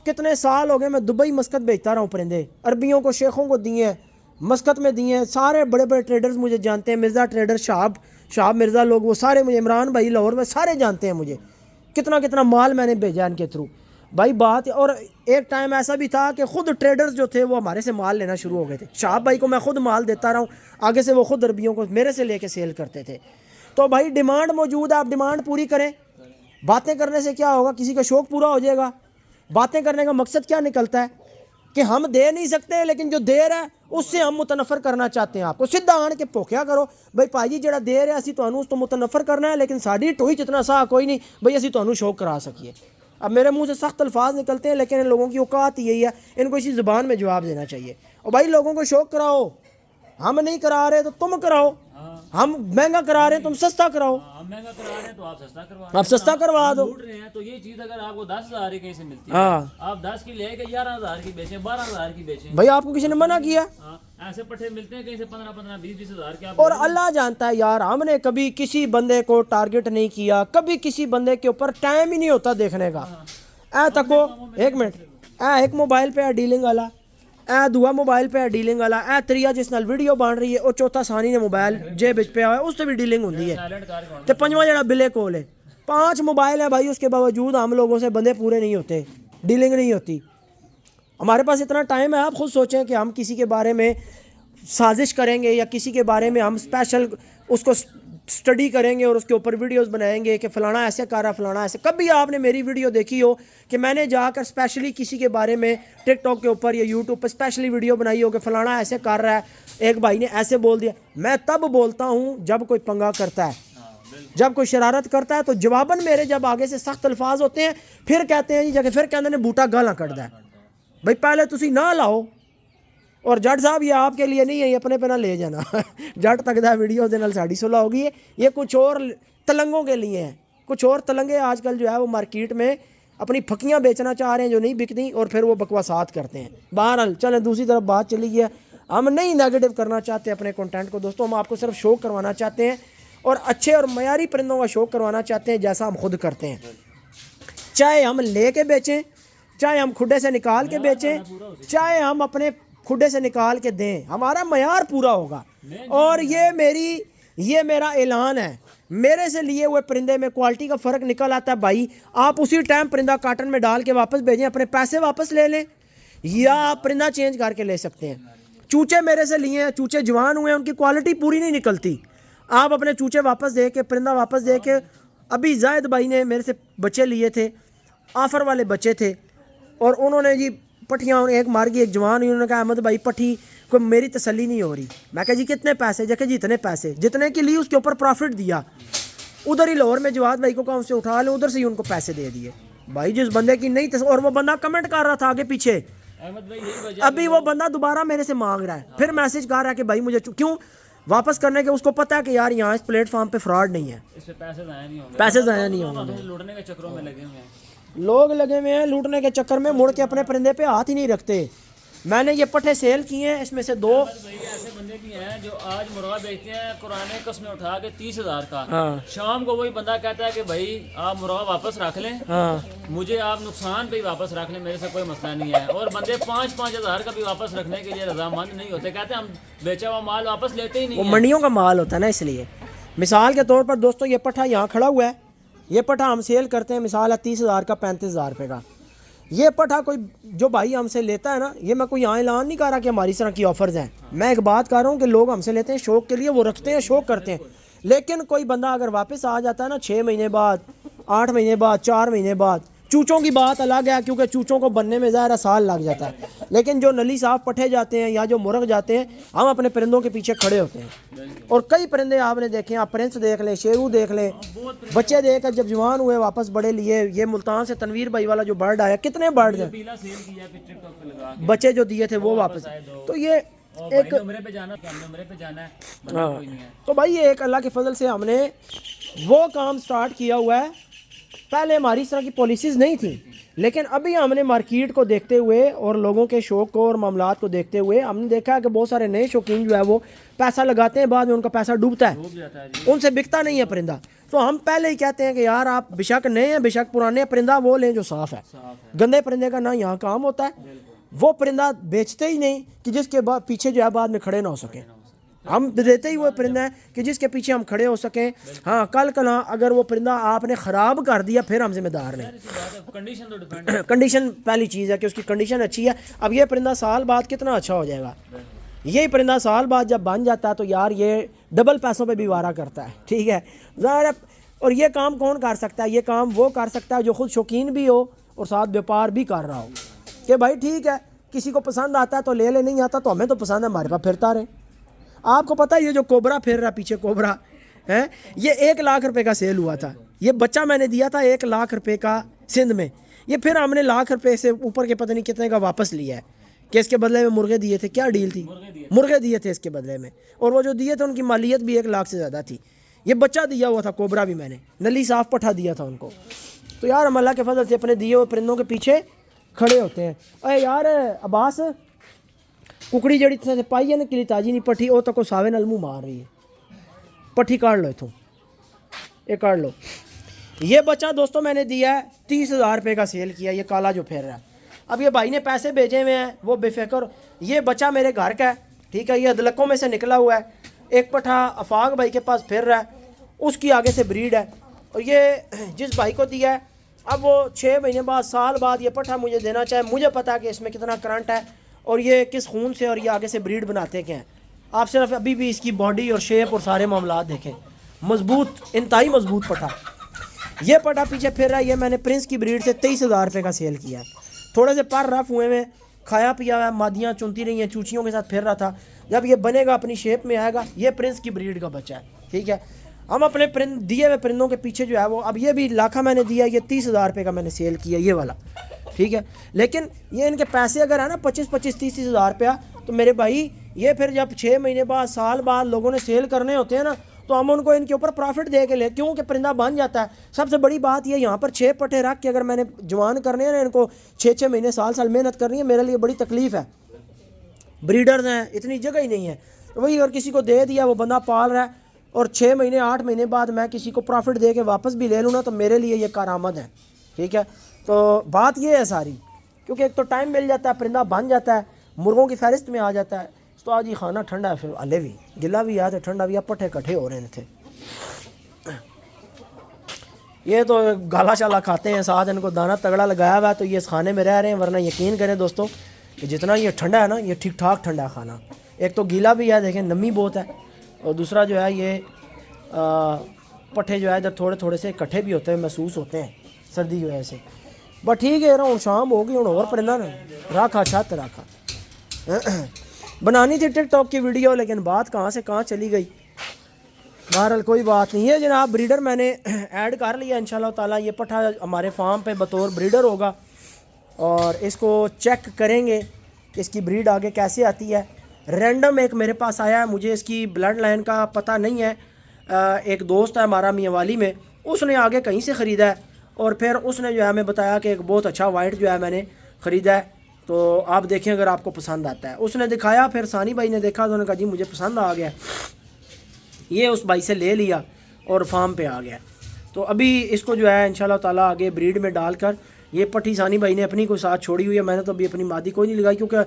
कितने साल हो गए मैं दुबई मस्कत बेचता रहा हूँ परिंदे, अरबियों को शेखों को दिए हैं, मस्कत में दिए हैं। सारे बड़े बड़े ट्रेडर्स मुझे जानते हैं, मिर्ज़ा ट्रेडर, शाब मिर्ज़ा लोग, वो सारे मुझे, इमरान भाई लाहौर में सारे जानते हैं मुझे। कितना कितना माल मैंने भेजा इनके थ्रू। भाई बात। और एक टाइम ऐसा भी था कि खुद ट्रेडर्स जो थे वो हमारे से माल लेना शुरू हो गए थे। शाहब भाई को मैं खुद माल देता रहा हूँ, आगे से वो खुद अरबियों को मेरे से लेके सेल करते थे। तो भाई डिमांड मौजूद है, आप डिमांड पूरी करें। बातें करने से क्या होगा, किसी का शौक़ पूरा हो जाएगा। बातें करने का मकसद क्या निकलता है कि हम दे नहीं सकते, लेकिन जो दे रहा है उससे हम मुतनफ़र करना चाहते हैं आपको। सीधा आन के भुखिया करो भाई भाजी ਜਿਹੜਾ दे रहा असी तुहानू उस तो मुतनफ़र करना है, लेकिन साड़ी टोई जितना सा कोई नहीं भाई असी तुहानू शौक करा सकिए। अब मेरे मुंह से सख्त अल्फाज निकलते हैं, लेकिन इन लोगों की औकात यही है, इनको इसी ज़ुबान में जवाब देना चाहिए। और भाई लोगों को शौक कराओ, हम नहीं करा रहे तो तुम कराओ। हम महंगा करा रहे हैं तुम सस्ता कराओ। हम महंगा करा रहे हैं तो आप सस्ता करवा आप सस्ता करवा दो। लूट रहे हैं तो ये चीज अगर आपको 10,000 की कहीं से मिलती है, हाँ आप 10 की लेके 11,000 की बेचें, 12,000 की बेचें। भाई आपको किसी ने मना किया? ऐसे पट्टे मिलते हैं कहीं से 15-15, 20-20,000 के। और अल्लाह जानता है यार, हमने कभी किसी बंदे को टारगेट नहीं किया, कभी किसी बंदे के ऊपर टाइम ही नहीं होता देखने का। ए तको एक मिनट, ए एक मोबाइल पे है डीलिंग वाला, ए दूआ मोबाइल पे है डीलिंग वाला, ए त्रिया जिस नाल वीडियो बन रही है, और चौथा सानी ने मोबाइल जेब विच पे है, उससे भी डीलिंग होती है, तो पंजवा जड़ा बिले कोल है। 5 मोबाइल है भाई, उसके बावजूद हम लोगों से बंदे पूरे नहीं होते, डीलिंग नहीं होती। हमारे पास इतना टाइम है, आप खुद सोचें कि हम किसी के बारे में साजिश करेंगे या किसी के बारे में हम स्पेशल उसको स्टडी करेंगे और उसके ऊपर वीडियोस बनाएंगे कि फ़लाना ऐसे कर रहा, फ़लाना ऐसे। कभी आपने मेरी वीडियो देखी हो कि मैंने जाकर स्पेशली किसी के बारे में टिकटॉक के ऊपर या यूट्यूब पर स्पेशली वीडियो बनाई हो कि फ़लाना ऐसे कर रहा है, एक भाई ने ऐसे बोल दिया? मैं तब बोलता हूँ जब कोई पंगा करता है, जब कोई शरारत करता है, तो जवाबन मेरे जब आगे से सख्त अल्फाज होते हैं, फिर कहते हैं जी जगह फिर कहते हैं बूटा गाला कटदा है। भाई पहले तुसी ना लाओ। और जट साहब ये आपके लिए नहीं है, ये अपने पे ना ले जाना। जट तक दा वीडियो दे नाल साड़ी सुलह होगी है, ये कुछ और तलंगों के लिए है। कुछ और तलंगे आजकल जो है वो मार्केट में अपनी फकियां बेचना चाह रहे हैं जो नहीं बिकती, और फिर वो बकवासात करते हैं। बहरहाल चलें, दूसरी तरफ बात चली गई है। हम नहीं नेगेटिव करना चाहते अपने कंटेंट को दोस्तों, हम आपको सिर्फ शौक करवाना चाहते हैं और अच्छे और मयारी परिंदों का शौक करवाना चाहते हैं, जैसा हम खुद करते हैं। चाहे हम ले के बेचें, चाहे हम खुडे से निकाल के बेचें, चाहे हम अपने खुडे से निकाल के दें, हमारा मयार पूरा होगा। और ये मेरा ऐलान है, मेरे से लिए हुए परिंदे में क्वालिटी का फ़र्क निकल आता है भाई, आप उसी टाइम परिंदा कार्टन में डाल के वापस भेजें, अपने पैसे वापस ले लें, या आप परिंदा चेंज करके ले सकते हैं। चूचे मेरे से लिए हैं, चूचे जवान हुए हैं, उनकी क्वालिटी पूरी नहीं निकलती, आप अपने चूचे वापस दे के, परिंदा वापस दे के। अभी जायद भाई ने मेरे से बच्चे लिए थे, ऑफ़र वाले बच्चे थे, और उन्होंने जी पट्ठियाँ एक मार गई, एक जवान हुई, उन्होंने कहा अहमद भाई पट्ठी को मेरी तसल्ली नहीं हो रही। मैं कहा जी कितने पैसे? जैसे जी इतने पैसे, जितने की ली उसके ऊपर प्रॉफिट दिया, उधर ही लाहौर में जवाद भाई को कहा उससे उठा ले, उधर से ही उनको पैसे दे दिए। भाई जिस बंदे की नहीं और वो बंदा कमेंट कर रहा था आगे पीछे, अभी वो बंदा दोबारा मेरे से मांग रहा है, फिर मैसेज कर रहा है कि भाई मुझे क्यों वापस करने के, उसको पता है कि यार यहाँ इस प्लेटफॉर्म पे फ्रॉड नहीं है, पैसे ज़ाया नहीं होंगे, लूटने के चक्करों में लगे हुए हैं लोग, लगे हुए हैं लूटने के चक्कर में, मुड़ के अपने परिंदे पे हाथ ही नहीं रखते। मैंने ये पट्टे सेल किए हैं, इसमें से 2 ऐसे बंदे भी हैं जो आज मुर्गा बेचते हैं कुराने कस्में उठा के 30,000 का। हाँ। शाम को वही बंदा कहता है कि भाई आप मुर्गा वापस रख लें, हाँ। मुझे आप नुकसान पे ही वापस रख लें, मेरे से कोई मसला नहीं है। और बंदे 5,000 का भी वापस रखने के लिए रजामंद नहीं होते, कहते हैं हम बेचा हुआ माल वापस लेते ही नहीं। वो मंडियों का माल होता है ना, इसलिए। मिसाल के तौर पर दोस्तों ये पट्ठा यहाँ खड़ा हुआ है, ये पट्ठा हम सेल करते हैं, मिसाल है 30,000 का, 35,000 रुपये का। ये पट्ठा कोई जो भाई हमसे लेता है ना, ये मैं कोई यहाँ ऐलान नहीं कर रहा कि हमारी तरह की ऑफ़र्स हैं, मैं एक बात कर रहा हूँ कि लोग हमसे लेते हैं शौक़ के लिए, वो रखते हैं, शौक़ करते हैं। लेकिन कोई बंदा अगर वापस आ जाता है ना 6 महीने बाद, 8 महीने बाद, 4 महीने बाद, चूचों की बात अलग है, क्योंकि चूचों को बनने में ज़्यादा साल लग जाता है, लेकिन जो नली साफ पट्टे जाते हैं या जो मुर्ग जाते हैं, हम अपने परिंदों के पीछे खड़े होते हैं। और कई परिंदे आपने देखे, आप प्रिंस देख लें, शेरू देख लें, बच्चे देख कर जब जवान हुए वापस बड़े लिए। ये मुल्तान से तनवीर भाई वाला जो बर्ड आया, कितने बर्ड हैं, बच्चे जो दिए थे वो वापस। तो ये एक पे जाना है। हाँ, तो भाई ये एक अल्लाह के फजल से हमने वो काम स्टार्ट किया हुआ है। पहले हमारी इस तरह की पॉलिसीज़ नहीं थी, लेकिन अभी हमने मार्केट को देखते हुए और लोगों के शौक़ को और मामलात को देखते हुए हमने देखा है कि बहुत सारे नए शौकीन जो है वो पैसा लगाते हैं, बाद में उनका पैसा डूबता है, उनसे बिकता नहीं है परिंदा। तो हम पहले ही कहते हैं कि यार आप बेशक नए हैं, बेशक पुराने, परिंदा वो लें जो साफ़ है। गंदे परिंदे का ना यहाँ काम होता है, वो परिंदा बेचते ही नहीं कि जिसके बाद पीछे जो है बाद में खड़े ना हो सकें। हम देते ही वो परिंदा है कि जिसके पीछे हम खड़े हो सकें। हाँ, कल कल अगर वो परिंदा आपने ख़राब कर दिया फिर हम जिम्मेदार नहीं। कंडीशन तो डिपेंड कंडीशन पहली चीज़ है कि उसकी कंडीशन अच्छी है। अब ये परिंदा साल बाद कितना अच्छा हो जाएगा। यही परिंदा साल बाद जब बन जाता है तो यार ये डबल पैसों पे भी वारा करता है, ठीक है ज़ाहिर है। और ये काम कौन कर सकता है? ये काम वो कर सकता है जो खुद शौकीन भी हो और साथ व्यापार भी कर रहा हो कि भाई ठीक है, किसी को पसंद आता है तो ले ले, नहीं आता तो हमें तो पसंद है, हमारे पास फिरता रहे। आपको पता है ये जो कोबरा फिर रहा पीछे कोबरा है, ये 1 लाख रुपए का सेल हुआ था। ये बच्चा मैंने दिया था 1 लाख रुपए का सिंध में। ये फिर हमने लाख रुपए से ऊपर के पता नहीं कितने का वापस लिया है कि इसके बदले में मुर्गे दिए थे। क्या डील थी? मुर्गे दिए थे इसके बदले में, और वो जो दिए थे उनकी मालियत भी 1 लाख से ज़्यादा थी। ये बच्चा दिया हुआ था कोबरा भी, मैंने नली साफ पठा दिया था उनको। तो यार हम अल्लाह के फजल से अपने दिए हुए परिंदों के पीछे खड़े होते हैं। अरे यार अब्बास, कुकड़ी जड़ी से पाई है ना किली ताजी नहीं पट्ठी, वो तो को सावे नल मुँह मार रही है, पट्ठी काट लो इथों, ये काट लो। ये बच्चा दोस्तों मैंने दिया है 30,000 रुपये का सेल किया, ये काला जो फिर रहा है। अब ये भाई ने पैसे भेजे हुए हैं, वो बेफिक्र। ये बच्चा मेरे घर का है, ठीक है, ये अदलकों में से निकला हुआ है। एक पठा अफाक भाई के पास फिर रहा है, उसकी आगे से ब्रीड है। और ये जिस भाई को दिया है, अब वो 6 महीने बाद साल बाद ये पठा मुझे देना चाहे। मुझे पता है कि इसमें कितना करंट है और ये किस खून से और ये आगे से ब्रीड बनाते क्या हैं। आप सिर्फ अभी भी इसकी बॉडी और शेप और सारे मामला देखें, मजबूत, इंतहाई मजबूत पठा। ये पठा पीछे फिर रहा है, ये मैंने प्रिंस की ब्रीड से 23,000 रुपये का सेल किया। थोड़े से पर रफ हुए में, खाया पिया हुआ, मादियाँ चुनती रही हैं, चूचियों के साथ फिर रहा था। जब ये बनेगा अपनी शेप में आएगा, ये प्रिंस की ब्रीड का बच्चा है, ठीक है। हम अपने दिए हुए परिंदों के पीछे जो है वो, अब ये भी लाखा मैंने दिया, ये 30,000 रुपये का मैंने सेल किया ये वाला, ठीक है। लेकिन ये इनके पैसे अगर है ना 25-25, 30,000 रुपया, तो मेरे भाई ये फिर जब 6 महीने बाद साल बाद लोगों ने सेल करने होते हैं ना, तो हम उनको इनके ऊपर प्रॉफिट दे के ले, क्योंकि परिंदा बन जाता है। सबसे बड़ी बात ये, यहाँ पर 6 पट्टे रख के अगर मैंने जवान करने हैं ना, इनको 6-6 महीने साल मेहनत करनी है, मेरे लिए बड़ी तकलीफ़ है। ब्रीडर्स हैं, इतनी जगह ही नहीं है। तो वही अगर किसी को दे दिया, वो बंदा पाल रहा है, और 6 महीने 8 महीने बाद मैं किसी को प्रॉफिट दे के वापस भी ले लूँ ना, तो मेरे लिए ये कारामद है, ठीक है। तो बात ये है सारी, क्योंकि एक तो टाइम मिल जाता है, परिंदा बन जाता है, मुर्गों की फहरिस्त में आ जाता है। तो आज ही खाना ठंडा है, फिर अले भी गिला भी याद है, ठंडा भी, अब पट्टे इकट्ठे हो रहे थे। ये तो गाला शाला खाते हैं, साथ इनको दाना तगड़ा लगाया हुआ है, तो ये इस खाने में रह रहे हैं। वरना यकीन करें दोस्तों कि जितना ये ठंडा है ना, ये ठीक ठाक ठंडा है खाना। एक तो गीला भी है, देखें नमी बहुत है, और दूसरा जो है ये पट्ठे जो है इधर थोड़े थोड़े से इकट्ठे भी होते हैं, महसूस होते हैं सर्दी की वजह से। बट ठीक है, हूँ शाम होगी, हूँ और परिंदा ना राखा छत राखा। बनानी थी टिकटॉक की वीडियो, लेकिन बात कहाँ से कहाँ चली गई। बहरहाल कोई बात नहीं है जनाब, ब्रीडर मैंने ऐड कर लिया इंशाल्लाह ताला। ये पठा हमारे फार्म पे बतौर ब्रीडर होगा, और इसको चेक करेंगे कि इसकी ब्रीड आगे कैसे आती है। रैंडम एक मेरे पास आया है, मुझे इसकी ब्लड लाइन का पता नहीं है। एक दोस्त है हमारा मियांवाली में, उसने आगे कहीं से ख़रीदा है, और फिर उसने जो है हमें बताया कि एक बहुत अच्छा वाइट जो है मैंने ख़रीदा है, तो आप देखें अगर आपको पसंद आता है। उसने दिखाया, फिर सानी भाई ने देखा, तो उन्होंने कहा जी मुझे पसंद आ गया। ये उस भाई से ले लिया और फार्म पे आ गया। तो अभी इसको जो है इंशाल्लाह ताला आगे ब्रीड में डालकर, ये पट्टी सानी भाई ने अपनी को साथ छोड़ी हुई है, मैंने तो अभी अपनी मादी कोई नहीं लगाई, क्योंकि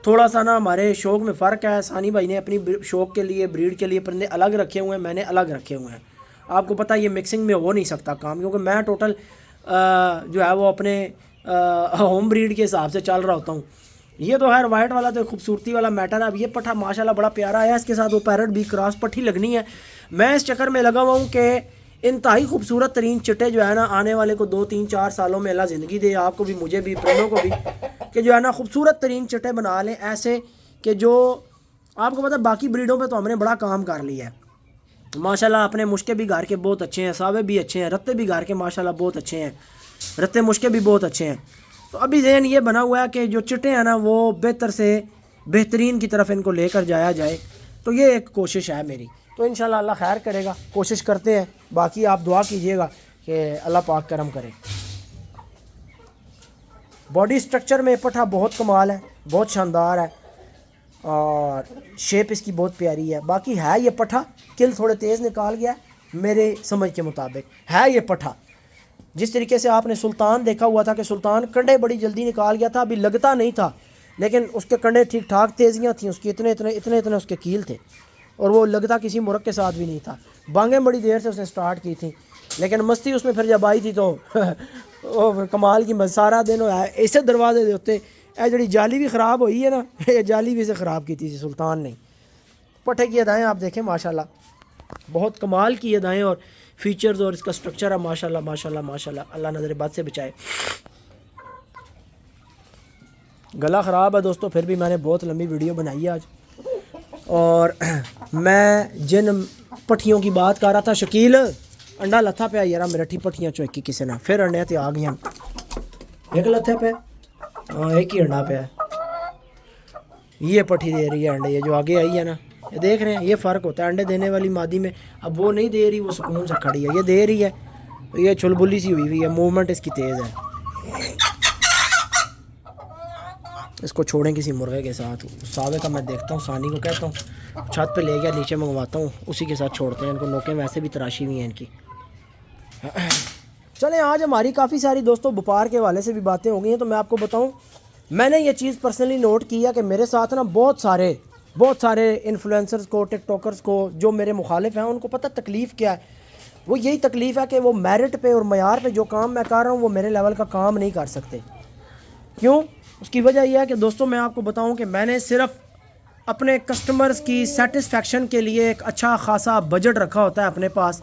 थोड़ा सा ना हमारे शौक़ में फ़र्क है। सानी भाई ने अपनी शौक़ के लिए, ब्रीड के लिए परिंदे अलग रखे हुए हैं, मैंने अलग रखे हुए हैं। आपको पता है ये मिक्सिंग में हो नहीं सकता काम, क्योंकि मैं टोटल जो है वो अपने होम ब्रीड के हिसाब से चल रहा होता हूँ। ये तो खैर वाइट वाला तो खूबसूरती वाला मैटर है। अब ये पट्ठा माशाल्लाह बड़ा प्यारा है, इसके साथ वो पैरट भी क्रॉस पट्टी लगनी है। मैं इस चक्कर में लगा हुआ हूँ कि इंतहाई खूबसूरत तरीन चिट्टे जो है ना, आने वाले को 2-3-4 सालों में अल्लाह ज़िंदगी दे, आपको भी, मुझे भी, परिंदों को भी, कि जो है ना खूबसूरत तरीन चिट्टे बना लें ऐसे कि जो आपको पता है बाकी ब्रीडों पे तो हमने बड़ा काम कर लिया है माशाल्लाह। अपने मुश्के भी घर के बहुत अच्छे हैं, सावे भी अच्छे हैं, रत्ते भी घर के माशाल्लाह बहुत अच्छे हैं, रत्ते मुश्के भी बहुत अच्छे हैं। तो अभी ज़हन ये बना हुआ है कि जो चिट्टे हैं ना वो बेहतर से बेहतरीन की तरफ इनको लेकर जाया जाए। तो ये एक कोशिश है मेरी, तो इंशाल्लाह अल्लाह खैर करेगा, कोशिश करते हैं। बाकी आप दुआ कीजिएगा कि अल्लाह पाक करम करे। बॉडी स्ट्रक्चर में पट्ठा बहुत कमाल है, बहुत शानदार है, और शेप इसकी बहुत प्यारी है। बाकी है ये पट्ठा, किल थोड़े तेज़ निकाल गया मेरे समझ के मुताबिक है ये पट्ठा। जिस तरीके से आपने सुल्तान देखा हुआ था कि सुल्तान कंडे बड़ी जल्दी निकाल गया था, अभी लगता नहीं था, लेकिन उसके कंडे ठीक ठाक तेज़ियाँ थी उसकी, इतने उसके कील थे, और वो लगता किसी मुर्ग के साथ भी नहीं था। बांगें बड़ी देर से उसने स्टार्ट की थी, लेकिन मस्ती उसमें फिर जब आई थी तो वो कमाल की सारा दिन ऐसे दरवाजे दे उत्ते जी जाली भी ख़राब हुई है ना, ये जाली भी इसे ख़राब की थी सुल्तान ने। पट्ठे की अदाएँ आप देखें माशाल्लाह, बहुत कमाल की अदाएँ और फीचर्स और इसका स्ट्रक्चर है माशाल्लाह माशाल्लाह माशाल्लाह। अल्लाह नज़र बद से बचाए। गला ख़राब है दोस्तों, फिर भी मैंने बहुत लंबी वीडियो बनाई है आज। और मैं जिन पट्ठियों की बात कर रहा था, शकील अंडा लथा पे यार मेरा ठी पट्ठियाँ चौकी किसी ने फिर अंडे तो आ गई, एक लथे पे हाँ एक ही अंडा पे है। ये पट्ठी दे रही है अंडे, ये जो आगे आई है ना, ये देख रहे हैं, ये फ़र्क होता है अंडे देने वाली मादी में। अब वो नहीं दे रही, वो सुकून से खड़ी है, ये दे रही है, ये चुलबुली सी हुई हुई है, मूवमेंट इसकी तेज़ है। इसको छोड़ें किसी मुर्गे के साथ। सावे का मैं देखता हूँ, सानी को कहता हूँ छत पे ले गया, नीचे मंगवाता हूँ, उसी के साथ छोड़ते हैं इनको। नोकें वैसे भी तराशी हुई हैं इनकी। चलें आज हमारी काफ़ी सारी दोस्तों व्यापार के हवाले से भी बातें हो गई हैं। तो मैं आपको बताऊँ, मैंने ये चीज़ पर्सनली नोट की है कि मेरे साथ ना बहुत सारे इन्फ्लुएंसर्स को, टिकटॉकर्स को, जो मेरे मुखालिफ हैं, उनको पता तकलीफ़ क्या है। वो यही तकलीफ़ है कि वो मेरिट पे और मयार पे जो काम मैं कर रहा हूँ वो मेरे लेवल का काम नहीं कर सकते। क्यों? उसकी वजह यह है कि दोस्तों मैं आपको बताऊं कि मैंने सिर्फ अपने कस्टमर्स की सेटिस्फेक्शन के लिए एक अच्छा खासा बजट रखा होता है अपने पास,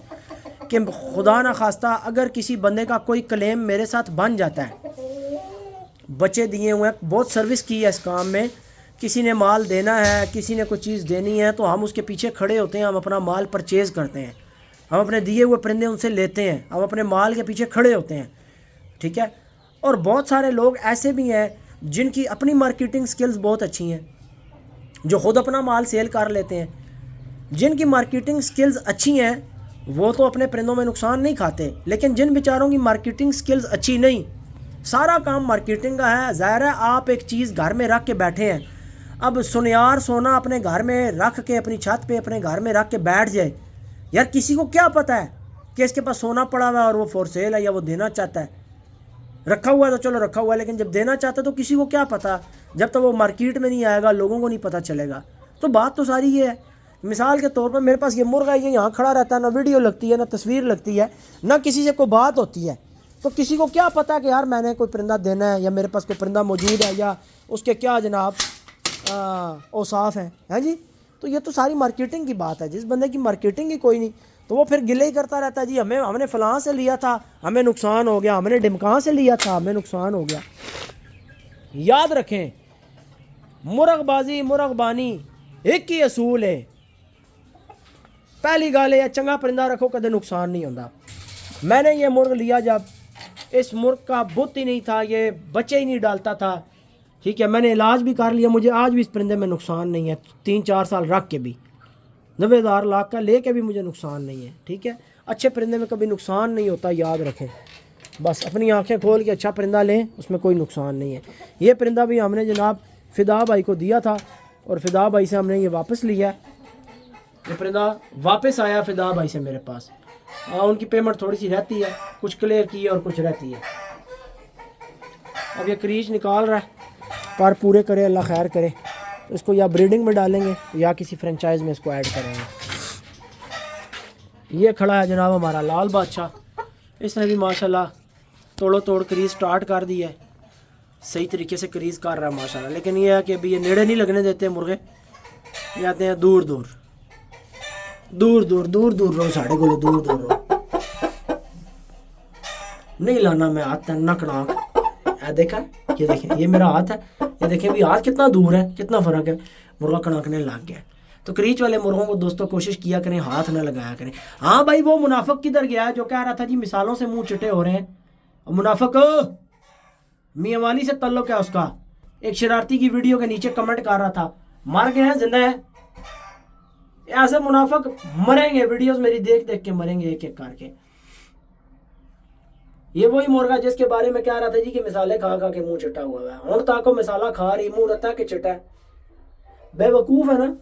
कि खुदा ना खास्ता अगर किसी बंदे का कोई क्लेम मेरे साथ बन जाता है, बच्चे दिए हुए हैं, बहुत सर्विस की है इस काम में, किसी ने माल देना है, किसी ने कोई चीज़ देनी है, तो हम उसके पीछे खड़े होते हैं, हम अपना माल परचेज़ करते हैं, हम अपने दिए हुए परिंदे उनसे लेते हैं, हम अपने माल के पीछे खड़े होते हैं, ठीक है। और बहुत सारे लोग ऐसे भी हैं जिनकी अपनी मार्केटिंग स्किल्स बहुत अच्छी हैं, जो ख़ुद अपना माल सेल कर लेते हैं। जिनकी मार्केटिंग स्किल्स अच्छी हैं वो तो अपने परिंदों में नुकसान नहीं खाते, लेकिन जिन बेचारों की मार्केटिंग स्किल्स अच्छी नहीं, सारा काम मार्केटिंग का है। ज़ाहिर है आप एक चीज़ घर में रख के बैठे हैं, अब सुनियार सोना अपने घर में रख के, अपनी छत पे अपने घर में रख के बैठ जाए, यार किसी को क्या पता है कि इसके पास सोना पड़ा हुआ है और वो फॉर सेल है या वो देना चाहता है। रखा हुआ है तो चलो रखा हुआ है, लेकिन जब देना चाहता है तो किसी को क्या पता, जब तक वो मार्केट में नहीं आएगा लोगों को नहीं पता चलेगा। तो बात तो सारी ये है। मिसाल के तौर पर मेरे पास ये मुर्गा ये यहाँ खड़ा रहता है, ना वीडियो लगती है, ना तस्वीर लगती है, ना किसी से कोई बात होती है, तो किसी को क्या पता कि यार मैंने कोई परिंदा देना है या मेरे पास कोई परिंदा मौजूद है या उसके क्या जनाब औसाफ हैं जी। तो ये तो सारी मार्केटिंग की बात है। जिस बंदे की मार्केटिंग ही कोई नहीं तो वो फिर गिले ही करता रहता है, जी हमने फ़लाँ से लिया था हमें नुकसान हो गया, हमने ढिमकां से लिया था हमें नुकसान हो गया। याद रखें, मुर्गबाजी मुर्गबानी एक ही असूल है। पहली गल है चंगा परिंदा रखो, कदे नुकसान नहीं होता। मैंने ये मुर्ग लिया जब इस मुर्ग का बुत ही नहीं था, ये बच्चे ही नहीं डालता था, ठीक है। मैंने इलाज भी कर लिया, मुझे आज भी इस परिंदे में नुकसान नहीं है। 3-4 साल रख के भी 90,000 लाख का लेके भी मुझे नुकसान नहीं है, ठीक है। अच्छे परिंदे में कभी नुकसान नहीं होता, याद रखें। बस अपनी आंखें खोल के अच्छा परिंदा लें, उसमें कोई नुकसान नहीं है। ये परिंदा भी हमने जनाब फ़िदा भाई को दिया था और फ़िदा भाई से हमने ये वापस लिया। ये परिंदा वापस आया फ़िदा भाई से मेरे पास। उनकी पेमेंट थोड़ी सी रहती है, कुछ क्लियर की है और कुछ रहती है। अब ये क्रीच निकाल रहा है, पर पूरे करे अल्लाह खैर करे। इसको या ब्रीडिंग में डालेंगे या किसी फ्रेंचाइज में इसको ऐड करेंगे। ये खड़ा है जनाब हमारा लाल बादशाह, इसने भी माशाल्लाह तोड़ो तोड़ क्रीज स्टार्ट कर दी है, सही तरीके से क्रीज कर रहा है माशाल्लाह। लेकिन ये है कि अभी ये नेड़े नहीं लगने देते मुर्गे, ये आते हैं दूर दूर दूर दूर दूर दूर रहो, साढ़े को दूर दूर रहो, नहीं लाना मैं हाथ नक नाक। देखा, ये देखें, ये मेरा हाथ है, ये देखें भी हाथ कितना दूर है, कितना फ़र्क है। मुर्गा कड़कने लग गया। तो क्रीच वाले मुर्गों को दोस्तों कोशिश किया करें, हाथ ना लगाया करें। हाँ भाई, वो मुनाफिक किधर गया है जो कह रहा था जी मिसालों से मुंह चिटे हो रहे हैं? मुनाफिक मियां वाली से तल्लुक है उसका, एक शरारती की वीडियो के नीचे कमेंट कर रहा था, मर गए हैं जिंदा है। ऐसे मुनाफिक मरेंगे, वीडियोस मेरी देख देख के मरेंगे एक एक करके। ये वही मुर्गा जिसके बारे में कह रहा था जी कि मिसाले खा खा के मुंह चिटा हुआ है। हूं ताको मिसाला खा रही, मुंह रता के चिटा है। बेवकूफ़ है ना।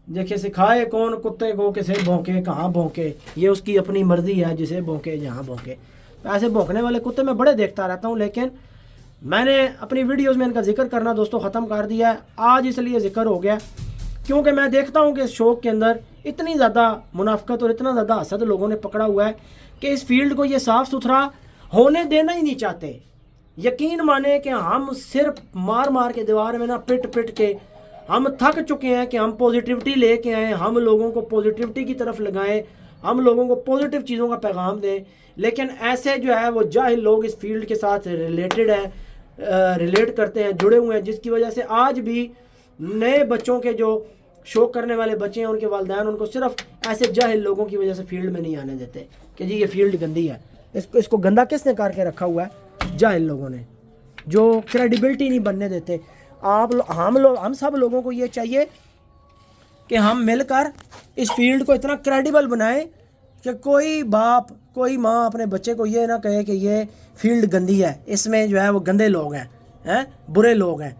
देखे सिखाए कौन कुत्ते को किसे भौंके कहाँ भौंके, ये उसकी अपनी मर्जी है, जिसे भौंके जहाँ भौंके। ऐसे भौंकने वाले कुत्ते मैं बड़े देखता रहता हूँ, लेकिन मैंने अपनी वीडियोस में इनका जिक्र करना दोस्तों ख़त्म कर दिया है। आज इसलिए जिक्र हो गया क्योंकि मैं देखता हूँ कि इस शौक़ के अंदर इतनी ज़्यादा मुनाफकत और इतना ज़्यादा हसद लोगों ने पकड़ा हुआ है कि इस फील्ड को ये साफ़ सुथरा होने देना ही नहीं चाहते। यकीन माने कि हम सिर्फ मार मार के दीवार में ना पिट पिट के हम थक चुके हैं कि हम पॉजिटिविटी लेके आएँ, हम लोगों को पॉजिटिविटी की तरफ लगाएं, हम लोगों को पॉजिटिव चीज़ों का पैगाम दें। लेकिन ऐसे जो है वो जाहिल लोग इस फील्ड के साथ रिलेटेड है, रिलेट करते हैं, जुड़े हुए हैं, जिसकी वजह से आज भी नए बच्चों के जो शौक़ करने वाले बच्चे हैं उनके वालिदैन उनको सिर्फ ऐसे जाहिल लोगों की वजह से फील्ड में नहीं आने देते कि जी ये फील्ड गंदी है। इसको गंदा किसने करके रखा हुआ है? जाहिल लोगों ने, जो क्रेडिबिलिटी नहीं बनने देते। हम सब लोगों को ये चाहिए कि हम मिलकर इस फील्ड को इतना क्रेडिबल बनाएं कि कोई बाप कोई माँ अपने बच्चे को ये ना कहे कि ये फील्ड गंदी है, इसमें जो है वो गंदे लोग हैं, बुरे लोग हैं।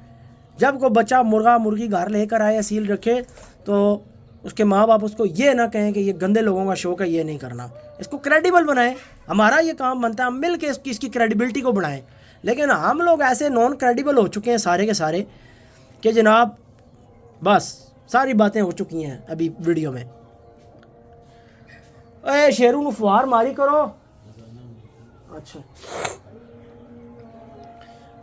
जब कोई बच्चा मुर्गा मुर्गी घर लेकर आए, सील रखे, तो उसके माँ बाप उसको ये ना कहें कि ये गंदे लोगों का शौक़ है, ये नहीं करना। इसको क्रेडिबल बनाएं, हमारा ये काम बनता है, हम मिल के इसकी क्रेडिबिलिटी को बढ़ाएं। लेकिन हम लोग ऐसे नॉन क्रेडिबल हो चुके हैं सारे के सारे कि जनाब बस सारी बातें हो चुकी हैं अभी वीडियो में। अरे शेरू ਨੂੰ फुहार मारी करो। अच्छा,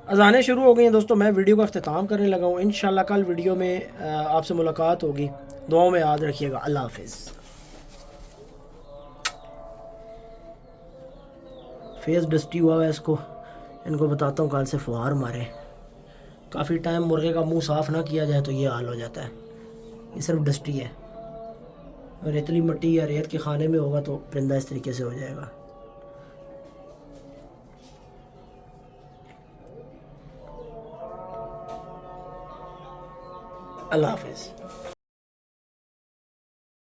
अजानें शुरू हो गई हैं दोस्तों। मैं वीडियो का अख्तिताम करने लगा हूँ। इंशाल्लाह कल वीडियो में आपसे मुलाकात होगी। दुआओं में याद रखिएगा। अल्लाह हाफिज़। फेस डस्टी हुआ है इसको, इनको बताता हूँ कल से फुहार मारे। काफ़ी टाइम मुर्गे का मुंह साफ़ ना किया जाए तो ये हाल हो जाता है। ये सिर्फ डस्टी है। रेतली मिट्टी या रेत के खाने में होगा तो परिंदा इस तरीके से हो जाएगा। अल्लाह हाफिज़।